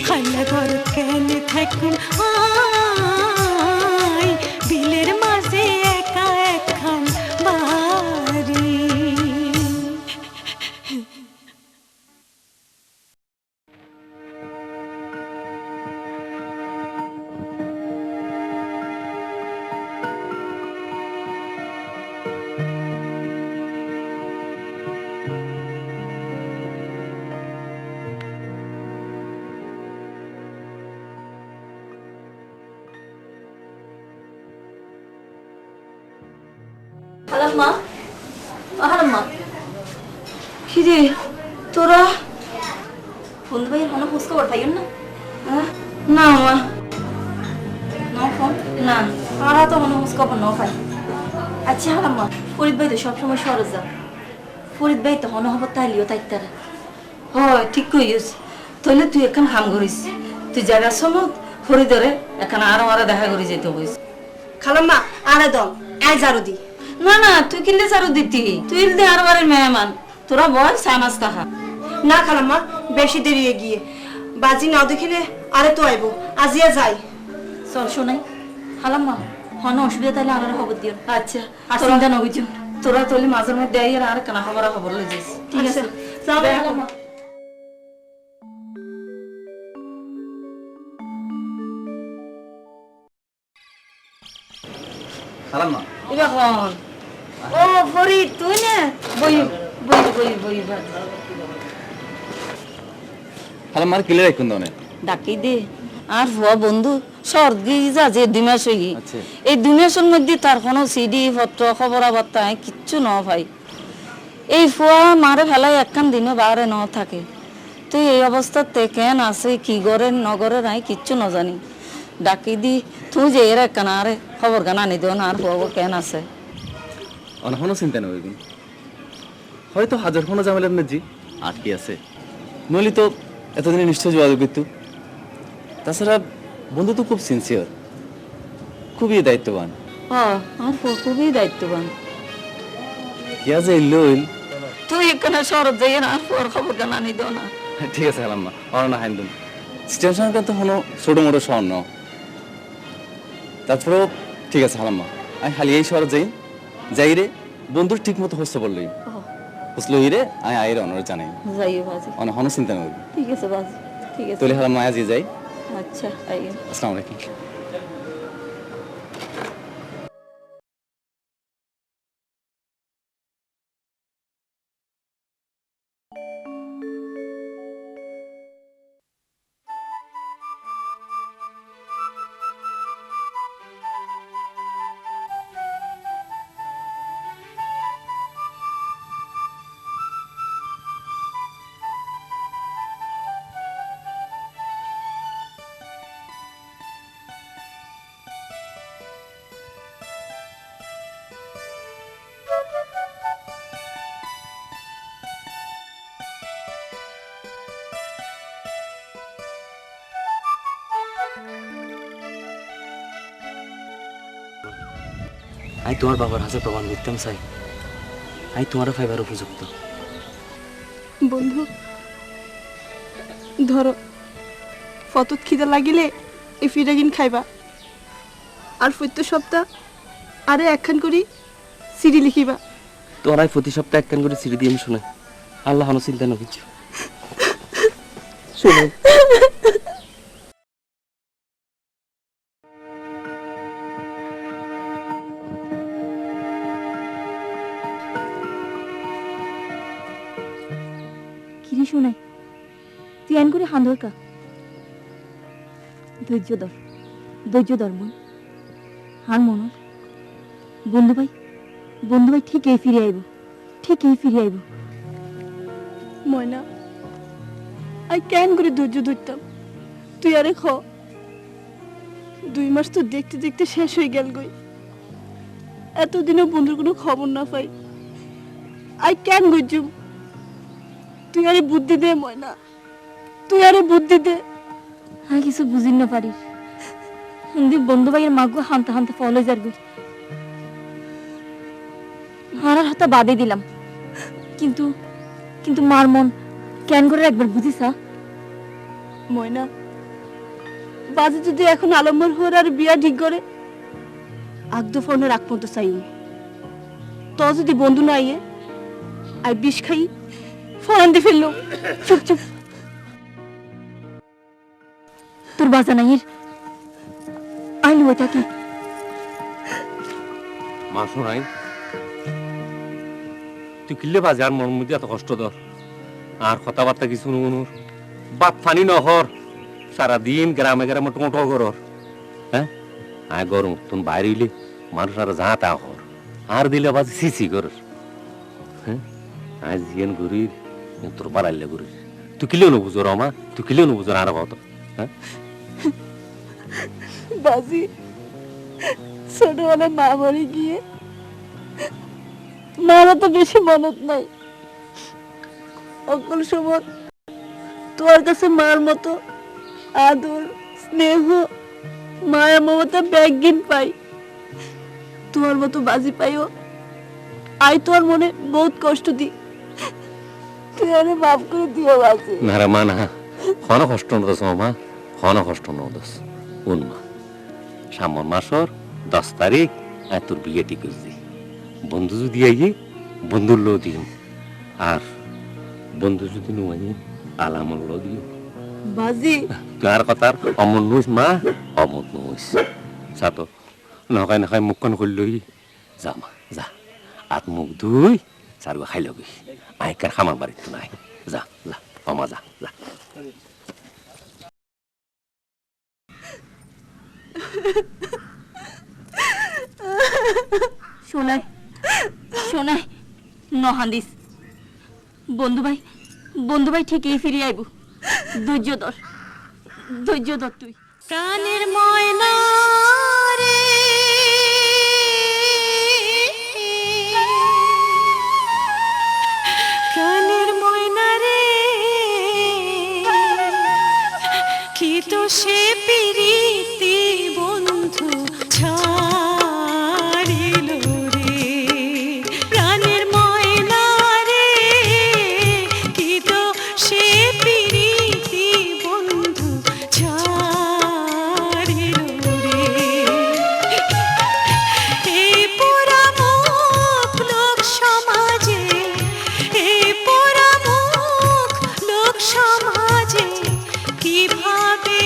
হাইলা ঘরত কেনে থাকুম আই বিলের মাঝে একা এখন বাড়ি হালাম্মা হালাম্মা কিরে তোরা বন্ধু ভাইয়ের কোনো খোঁজ খবর পাইন না না মা ন ফোন না আর তো কোনো খোঁজ খবর ন পাই আচ্ছা হালাম্মা ফরিদ ভাই তো সবসময় সরজ যা ফরিদ ভাই তো হন হব তাইলিও তাই তারা হয় ঠিক কইস তাহলে তুই এখন হাম করিস তুই জায়গা সমত ফরিদরে এখানে আরো আরো দেখা করে যেতে হইছে খালাম্মা আরে দম আয় জারু দি। না না তুই কিনলে চারু দিতি তুই দে আর বারের মেহমান তোরা বল চা নাস্তা খা না খালাম্মা বেশি দেরি হয়ে গিয়ে বাজি না দেখিলে আরে তো আইবো আজিয়া যাই। চল শোনাই হালাম্মা হন অসুবিধা তাহলে আমার খবর দিও আচ্ছা আর চিন্তা না বুঝছো তোরা তোলি মাঝের মধ্যে আই আর কানা খবর লই যাইস ঠিক আছে যাও বে হালাম্মা খালাম্মা এবার হন ও ফরিদ তুই না বই বই বই বই খালাম্মার কিলে রাখুন দনে ডাকি দে আর ভুয়া বন্ধু সর্দি যা যে 2 মাস হই আচ্ছা। এই 2 মাসের মধ্যে তার কোনো সিডি পত্র খবরাবার্তা কিচ্ছু ন ভাই এই ফুয়া মারে ফেলাই একখান দিনে বাইরে ন থাকে তুই এই অবস্থাতে কেন আছে কি করে নগরে নাই কিচ্ছু ন জানি ডাকি দি তুই যে এর একখান আরে খবর গান আনি দিও না আর ফুয়া কেন আছে অনহনো চিন্তা নেই হয়তো হাজার কোনো ঝামেলার নেজি আটকে আছে নইলে তো এতদিনে নিশ্চয় যোগাযোগ করতো তাছাড়া বন্ধু তো খুব সিনসিয়ার খুবই দায়িত্ববান আর ফুয়া খুবই দায়িত্ববান কিয়া যে ইল্লইল তুই এখানে শহর যাই না আর ফুয়ার খবর গান আনি দিও না ঠিক আছে হালাম্মা অরনা হাইন্দুম স্টেশন তো হনো ছোট মোটো শহর ন তারপরেও ঠিক আছে হালাম্মা আমি খালি এই শহরে যাই রে বন্ধুর ঠিক মতো হচ্ছে বললই বুঝলো রে আমি আইরে অনরে জানাই যাইও বাজি অনেক হনো চিন্তা নেই ঠিক আছে বাজি ঠিক আছে তোলে হালাম্মা আজ যাই আচ্ছা আইও আসসালামু আলাইকুম আমি তোমার বাবার হাতে প্রমাণ করতাম চাই আমি তোমার ফাইবার উপযুক্ত বন্ধু ধরো ফতত খিদা লাগিলে এই ফিরাগিন খাইবা আর প্রত্যেক সপ্তাহ আরে একখান করি সিডি লিখিবা তোরাই প্রতি সপ্তাহে একখান করে সিঁড়ি দিয়ে আমি শোনাই আল্লাহ হানো চিন্তা না কিছু শোনো কিরে শোনাই তুই আইন করে হান্দর কা ধৈর্য ধর মন হার মনোর বন্ধু ভাই ঠিক এই ফিরে আইব ময়না আই কেন করে ধৈর্য ধরতাম তুই আরে 2 মাস তো দেখতে দেখতে শেষ হয়ে গেল গই এতদিনে বন্ধুর কোনো খবর না পাই আই কেন গজুম তুই আরে বুদ্ধি দে ময়না তুই আরে বুদ্ধি দে আমি কিছু বুঝিন না পারি হিন্দি বন্ধু ভাইয়ের মাগো হানতে ফলো যারবি আর হাতে বাদে দিলাম কিন্তু মার মন কেন করে একবার বুঝিসা ময়না বাজে যদি এখন আলম্বর হওয়ার আর বিয়া ঠিক করে আগদো ফোনে রাখ মতো চাই তো যদি বন্ধু না আইয়ে আর বিষ খাই ফোন দিয়ে ফেললো চুপ তোর বাজা নাই আইলু ওটা কি মা শোনাই তুই কিনলে বাজে আর মন মধ্যে এত কষ্ট ধর আর কথাবার্তা কিছু নুনুর বাদ ফানি নহর সারাদিন গ্রামে টোটো করর হ্যাঁ আয় গরম তুমি বাইরে হইলে মানুষ আর যা তা হর আর দিলে বাজে সিসি কর হ্যাঁ আজ জিয়ান ঘুরির তোর বাড়াইলে ঘুরির তুই কিলেও নবুঝো রমা তুই কিলেও নবুঝো আর কত হ্যাঁ বাজি ছোটবেলায় মা বাড়ি গিয়ে মারা তো বেশি মনত নাই অকল সময় তোর কাছে মার মতো আদর স্নেহ মায়া মমতা ব্যাগিন পাই, তোমার মতো বাজি পাইও আই তোর মনে বহুত কষ্ট দি, তুই আরে মাফ করে দিও বাজি। না রে মা না, হন কষ্ট নদস মা, হন কষ্ট নদস। উন মা, সামন মাসর 10 তারিখ আর তোর বিয়ে ঠিক করছি। বন্ধু যদি আইয়ে বন্ধুর লো দিন, আর বন্ধু যদি নুয়াই আলামর লো দিও। বাজি তুই আর কথার অমন নইস মা, অমন নইস। যা তো নখাই নখাই মুখখন খুললই, যা মা যা, হাত মুখ ধুই চারবা খাই লবি। আইকার খামার বাড়িত নাই, যা যা মামা যা যা। শোনাই শোনাই নহান্দিস, বন্ধু ভাই ঠিকই ফিরে আইব। ধৈর্য ধর তুই। প্রাণের ময়না রে, প্রাণের ময়না রে, কি তো সে প্রীতি বন্ধু ছাড়িল রে। প্রাণের ময়না রে, কি তো সে প্রীতি বন্ধু ছাড়িল রে। এই পোড়ামুখ লোক সমাজে, এই পোড়ামুখ লোক সমাজে কিভাবে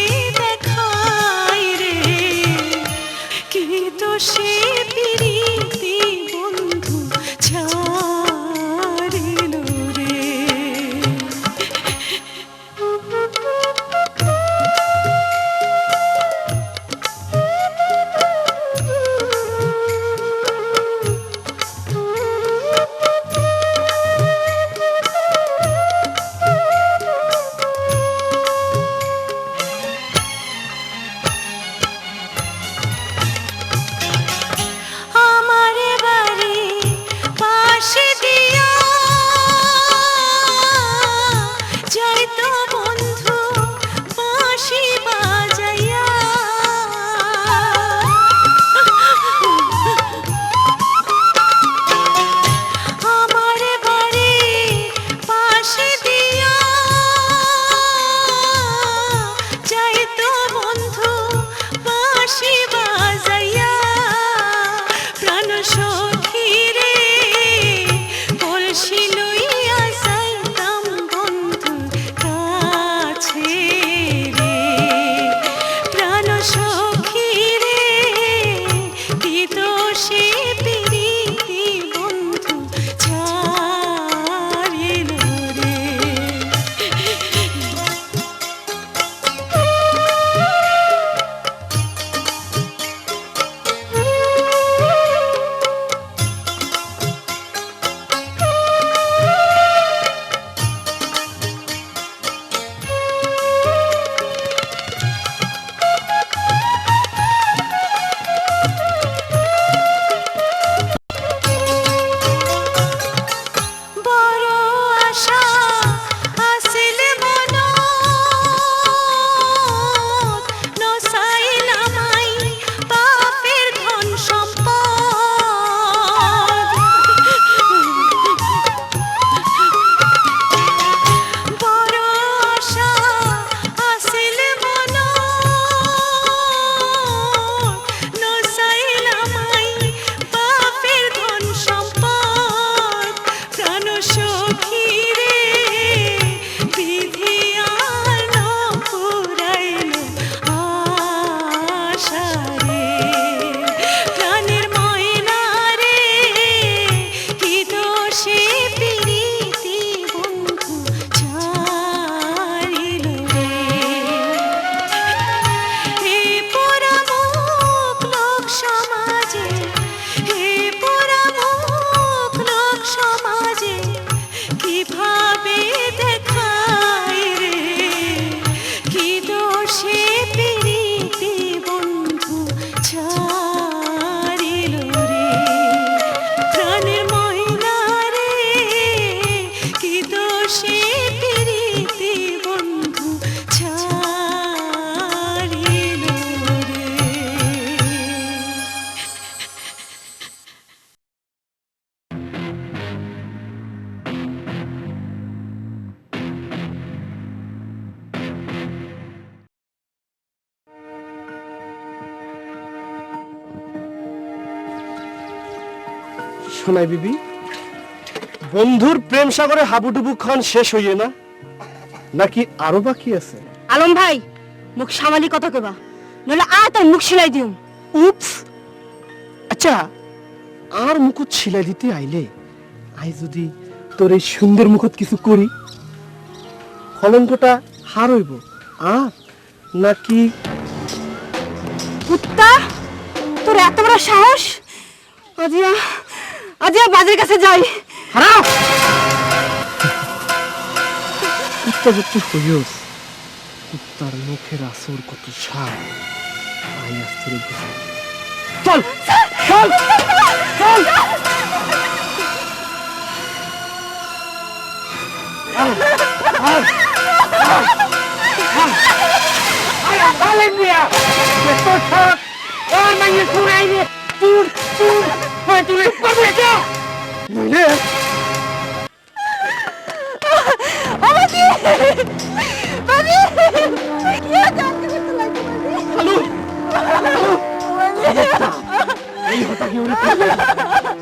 শোনাই বিবি, বন্ধুর প্রেম সাগরে হাবুডুবু খন শেষ হইয়ে না, নাকি আরো বাকি আছে? আলম ভাই মুখ সামালি কথা কইবা, নইলে তোর মুখ সিলাই দিম। উপস, আচ্ছা আর মুকুট ছিলাই দিতে আইলে আই যদি তোর এই সুন্দর মুখত কিছু করি, কলঙ্কটা হার হইব আর নাকি? কুত্তা, তোর এত বড় সাহস! আজিয়া আজিয়া বাজারের কাছে যাই। হারাও কুত্তা যত হইস, কুত্তার মুখের আসর কত সার আই আসতে চল চল চল।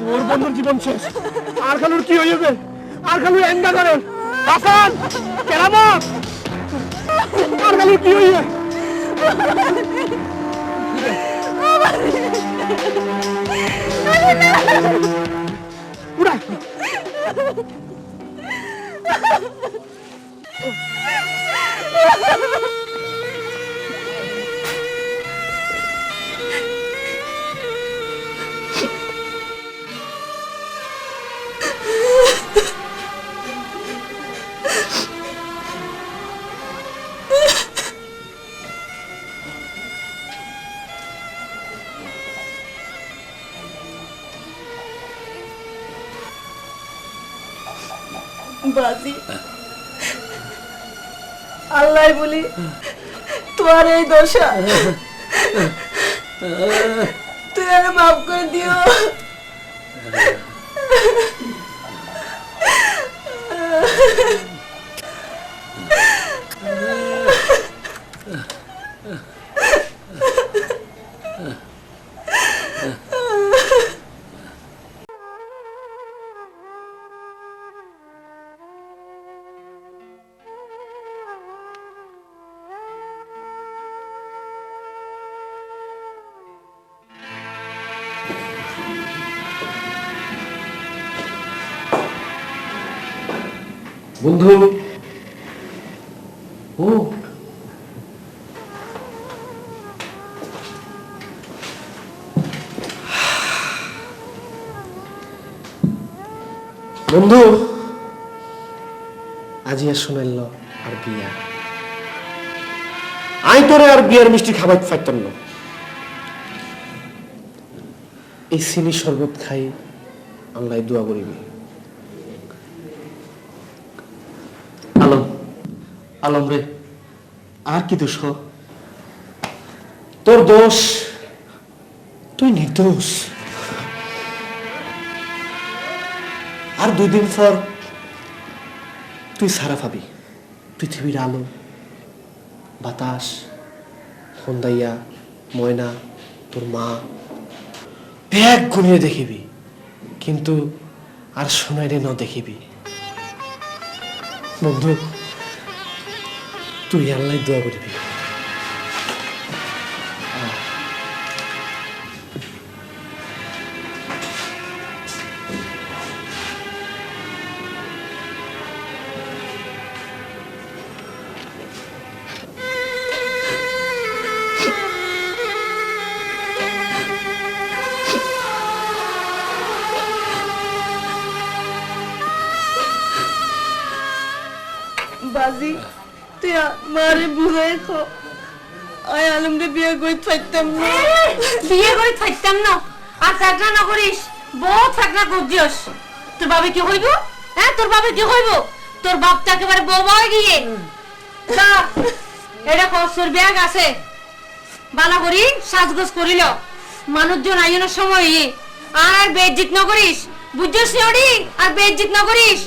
তোর বন্ধুর জীবন শেষ, আর খালুর কি হইবে? আর খালু এন্ডা করেন হাসান কেরামত, আর খালুর কি হইবে? উড়াই বাজি, আল্লাহ বলি তোমার এই দশা, তুই আর মাফ করে দিও। বন্ধু, ও বন্ধু, আজি আর শোনাইল আর বিয়া, আই তোরে আর বিয়ার মিষ্টি খাবার পাইতাম না। এই চিনি শরবত খাই আল্লাহ দোয়া করিবি। আলম, আলম রে, আর কি দোষ? তোর দোষ, তুই নির্দোষ। আর 2 দিন পর তুই সারা পাবি, পৃথিবীর আলো, বাতাস, সন্ধ্যাইয়া, ময়না, তোর মা, ব্যাগ গুনিয়ে দেখিবি, কিন্তু আর শোনাইলে ন দেখিবি। বন্ধু, তুই আল্লাহ দোয়া করবি। বাজি, তুই মারে বুঝাই খো, আই আলমরে বিয়ে করে থাকতাম না। বিয়ে করে থাকতাম না আর চাকরা না করিস, বহুত চাকরা করছিস। তোর বাবা কি হইব? হ্যাঁ, তোর বাবা কি হইব? তোর বাপটা একেবারে বোবা হয়ে গিয়ে এটা কসুর ব্যাগ আছে, বালা করি সাজগোজ করিল, মানুষজন আইনের সময় আর বেজ্জিত না করিস, বুঝছিস ওরি? আর বেজ্জিত না করিস।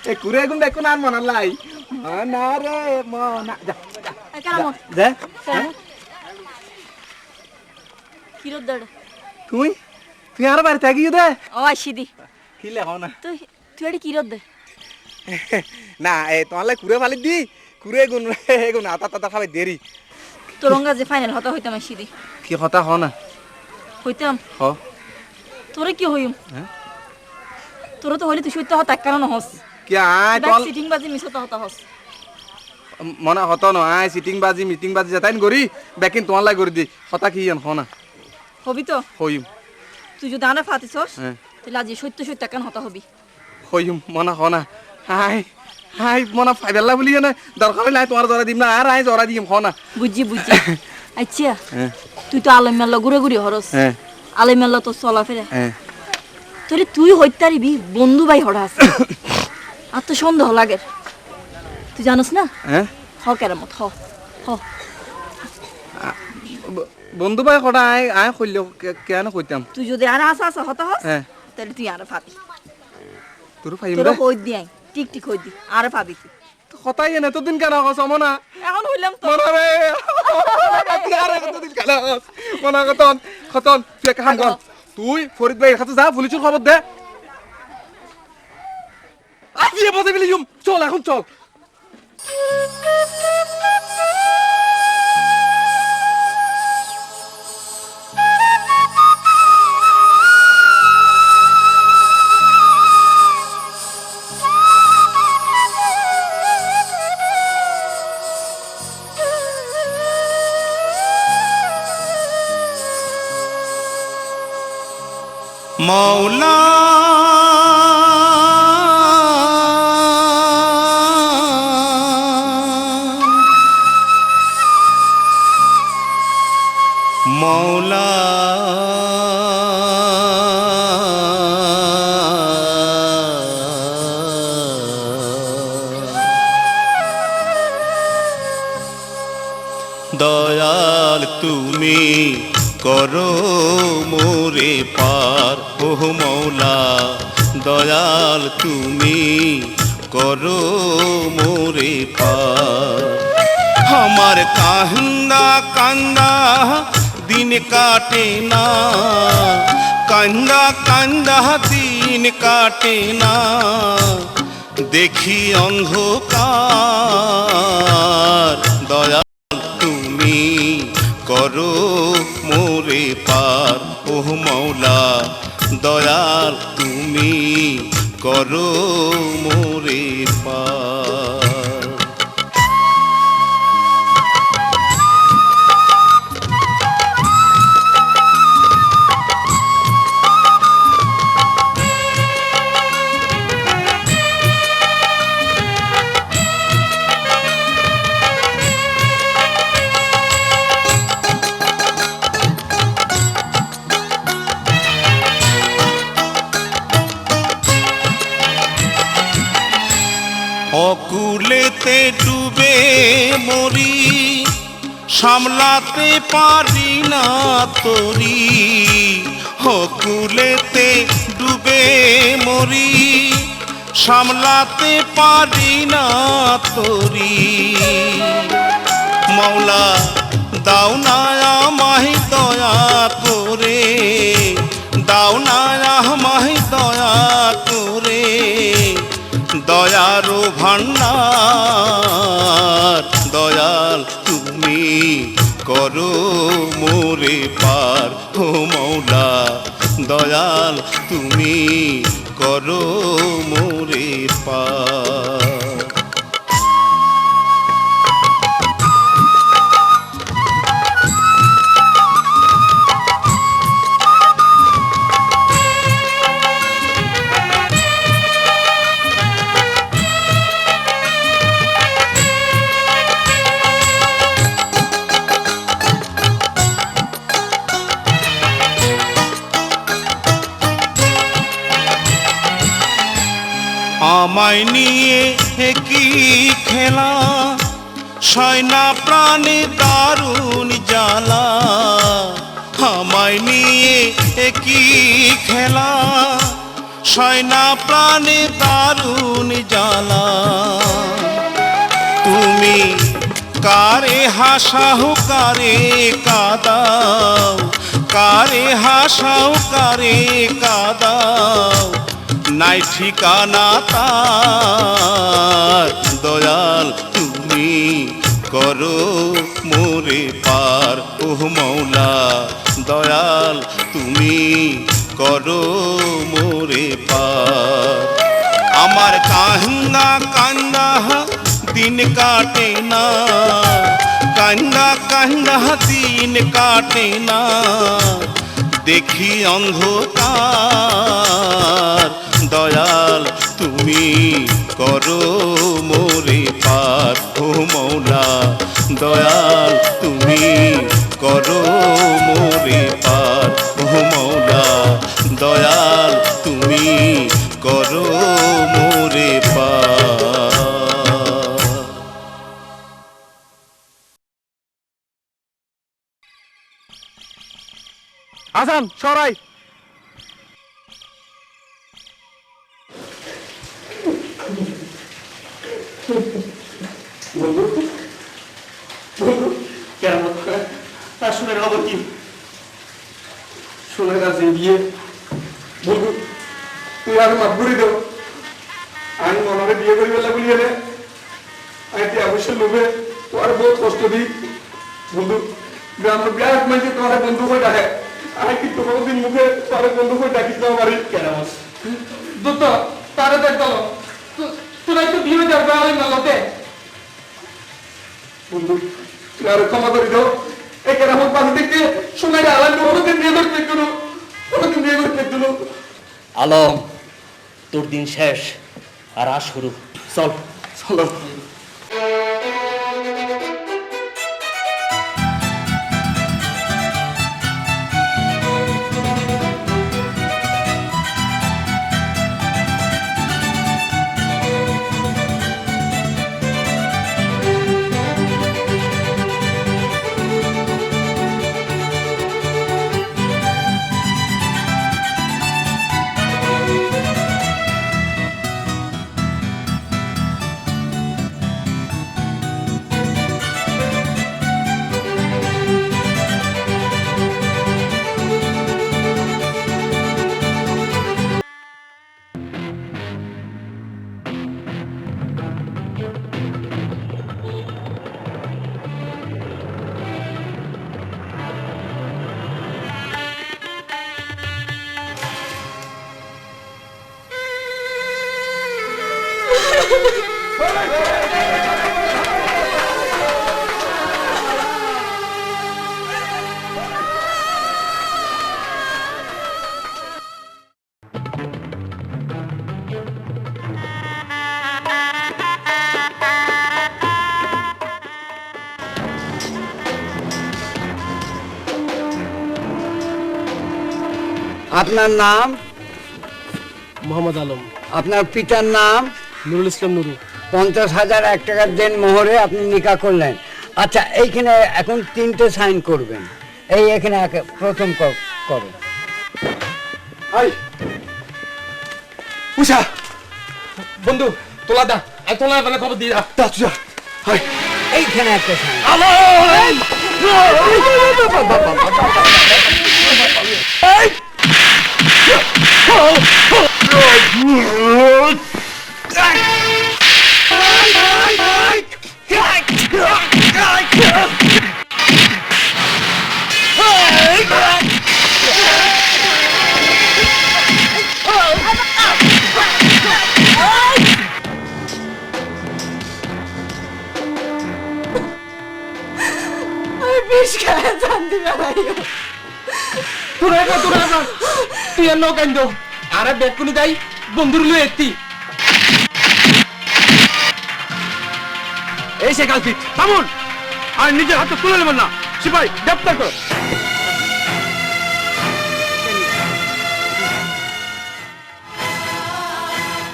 এ কুরে এখন দেখুন আর মনার লাই মনা রে মনা যা কেরামত যা কিরত দড় তুই তুই আর বাড়িতে গিয়ে দে ও আইসিদি কি লেখো না তুই তুই এটি কিরত দে না এ তোমার কুরে ফালি দি কুরে গুন গুন আতা তাতা খাবে দেরি তোরঙ্গা যে ফাইনাল হতা হইতাম আইসিদি কি কথা হ না হইতাম হ তোরে কি হইম হ্যাঁ? তোরে তো হইলে তুই সইতে হতা কেন হস কি আয় তোল সিটিং বাজি মিস হতা হস মনে হতো ন আয় সিটিং বাজি মিটিং বাজি যেতাইন করি বেকিন তোমার লাই করে দি হতা কি জান হ না হবি তো হইম তুই যদি আনে ফাতিছস হ্যাঁ তাহলে আজ সত্য কেন হতা হবি হইম মনে হ না হাই হাই মনে ফাইবেলা বলি না দরকার হইলে তোমার জরা দিম না আর আয় জরা দিম হ না বুঝছি বুঝছি আচ্ছা হ্যাঁ তুই তো আলম মেলা ঘুরে ঘুরে হরস হ্যাঁ আলম মেলা তো চলাফেরা হ্যাঁ তোরে তুই হইতারিবি বন্ধু ভাই হরা আছে আর তো সন্দেহ লাগে তুই জানোস না হ্যাঁ হ কেরামত হ হ বন্ধু ভাই কটা আয় আয় কইলেও কেন কইতাম তুই যদি আর আসা আসা হতা হস হ্যাঁ তাহলে তুই আর পাবি তোর ফাইম তোর রে হই দিয়াই টিক টিক হই দি আর পাবি তুই। কথাই এনে এতদিন কেন কস মনা এখন হইলাম তো মনা রে তুই আর এতদিন কেন কস মনা কতন কতন তুই এক কাম কর তুই ফরিদ ভাই কাছে যা পুলিশের খবর দে আজকে বসে বিলি চল এখন চল মৌলা মৌলা দয়াল তুমি করো মোরে পার ও মৌলা দয়াল তুমি করো মোরে পার আমার কান্দা কান্দা দিন কাটে না কান্দা কান্দা দিন কাটে না দেখি অন্ধকার দয়াল তুমি করো মোরে পার ও মৌলা দয়াল তুমি করো মোরে পার অকুলেতে ডুবে মরি সামলাতে পারি না তরি অকুলেতে ডুবে মরি সামলাতে পারি না তরি মৌলা দাও না আমায় দয়া করে দাও না আমায় দয়া করে দয়ারো ভান্ডার দয়াল তুমি করো মোরে পার ও মৌলা দয়াল তুমি করো মোরে পার আমায় নিয়ে কি খেলা সয়না প্রাণে দারুণ জ্বালা আমায় নিয়ে কি খেলা সয় না প্রাণে দারুণ জ্বালা তুমি কারে হাসাও কারে কাদাও কারে হাসাও কারে কাদাও নাই ঠিকানা তার দয়াল তুমি করো মোরে পার ও মৌলা দয়াল তুমি করো মোরে পার আমার কান্না কান্না দিন কাটে না কান্না কান্না দিন কাটে না দেখি অন্ধকার দয়াল তুমি করো মোরে পার ও মৌলা দয়াল তুমি করো মোরে পার ও মৌলা দয়াল তুমি করো মোরে পার আসান সরাই শুনে খবর কি শুনে গেছে বিয়ে বলবো তুই আর মাফ করে দেব আমি মনে বিয়ে করি বেলা বলি এলে আমি অবশ্যই লোভে তোমার বহুত কষ্ট দিই বন্ধু গ্রামের বিরাট মানে তোমার বন্ধু করে ডাকে আমি কিন্তু কোনোদিন মুখে তার বন্ধু করে ডাকিস না পারি কেন দত্ত তারে দেখতো তোরা একটু বিয়ে যাবে আমি নলতে বন্ধু তুই আর ক্ষমা করে দাও একে আমার পাশে থেকে সময় আলাদা কোনোদিন নিয়ে করতে কোনো কোনোদিন নিয়ে করতে কোনো আলম তোর দিন শেষ আর আজ শুরু চল চলো আপনার নাম? মোহাম্মদ আলম। আপনার পিতার নাম? নুরুল ইসলাম নুরু। 50,000 1 টাকা দেন মোহরে আপনি নিকাহ করলেন। আচ্ছা এইখানে এখন 3টে সাইন করবেন। এই এখানে প্রথম করো। আই উষা বন্ধু তোলা দা এই তোলা মানে খবর দি দা তুই হাই এইখানে একটা সাইন। তুই আর নৌকান দো আরে ব্যাগ কোনি যাই বন্ধুর লুয়ে এত্তি এই সে কালপিট থামুন আর নিজের হাতে তুলে নেবেন না সিপাই গ্রেপ্তার করো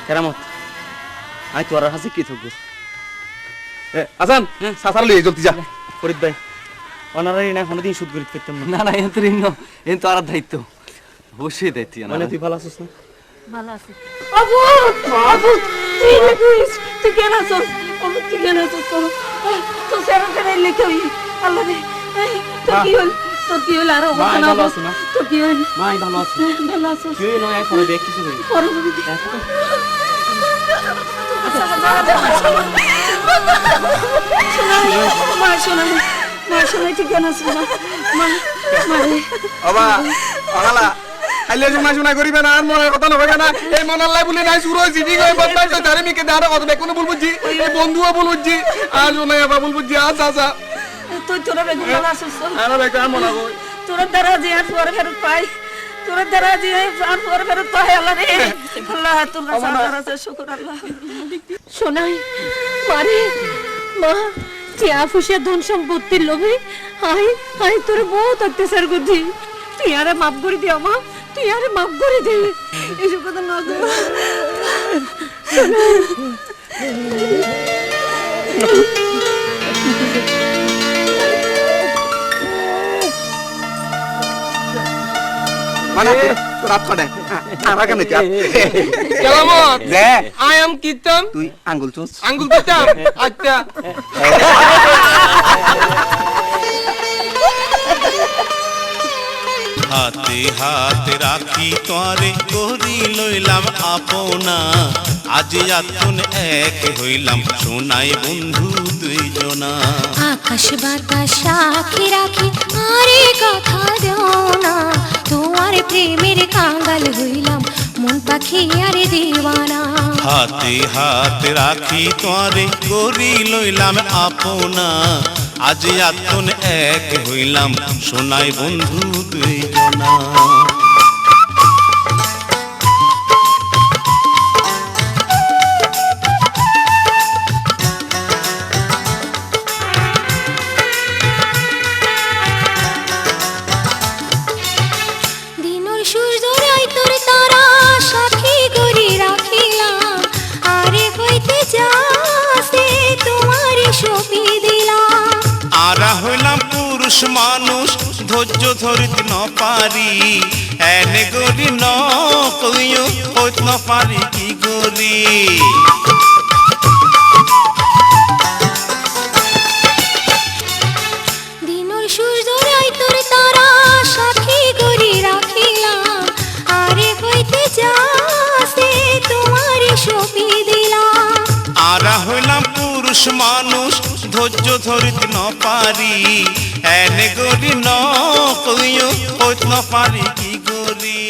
কেরামত আমি তোর কাছে কি থাকবো আসান সাসার লুয়ে জলদি যা ফরিদ ভাই ওনারা না কোনোদিন সুদ করিতে পারতাম না না এন তো ঋণ এন তো আর দায়িত্ব অবশ্যই দায়িত্ব মানে তুই ভালো আছিস না ভালো আছে। আবু আবু তুই কেন আছিস? আবু তুই কেন আছিস? তো সেরা করে লিখে আল্লাহ রে তোর কি হল? তোর কি হল? আরো মা, কথা ভালো আছি, মা। তোর কি হল? মা আমি ভালো আছি ভালো আছিস? তুই নয় পরে দেখ কিছু করি মা শোনা মা শোনা ঠিক কেন আছিস? মা মা রে বাবা পাগলা আইলে শোনা শোনা করিবে না আর মনের কথা নবে না এই মনের লাই বলে নাই শুরু হইছি ঠিক হয়ে বদলাই তো তারে মিকে দাঁড়া কথা বেকুন বলবুজি এই বন্ধুও বলবুজি আর শোনা বাবা বলবুজি আচ্ছা আচ্ছা তুই তোরা বেগুন ভালো আছিস তো? আর বেকার আর মনে কই তোরা দ্বারা যে আর পরে ফেরত পাই তোরা দ্বারা যে আর পরে ফেরত পাই আল্লাহ রে আল্লাহ তোর কাছে আল্লাহর কাছে শুকর আল্লাহ শোনাই মারে মা টিয়া ফুসিয়া ধন সম্পত্তির লোভে আই তোর বহুত অত্যাচার করছি তুই আরে মাফ করে দে মা তুই আরে মাফ করে দে এসব কথা না কর মানে তোর হাত কাটে আমার কেন কেলামত দে আই এম কিতাম তুই আঙ্গুল চুস আঙ্গুল কিতাম আচ্ছা হাতে হাতে রাখি তোরে করি লইলাম আপনা আজ আতুন এক হইলাম সোনাই বন্ধু দুইজনা আকাশ বাতাস সাক্ষী রাখি আরে কথা দেও না তোমার প্রেমের কাঙ্গাল হইলাম মন পাখি আরে দিওয়ানা হাতে হাতে রাখি তোরে করি লইলাম আপনা আজ আতুন এক হইলাম সোনাই বন্ধু দুইজনা দিনর সূর্য রাইতর তারা সাক্ষী করি রাখিলাম আরে হইতে যাসে তোমার সপি দিলাম আরা হইলাম পুরুষ মানুষ ধৈর্য ধরিতে ন পারি এনে গরি ন কইও হইত ন পারি কি গরি দিনর সূর্য রাইতর তারা সাক্ষী করি রাখিলাম আরে হইতে যাসে তোমার সপি দিলাম আরা হইলাম পুরুষ মানুষ ধৈর্য ধরিতে ন পারি এনে গরি ন কইও হইত ন পারি কি গরি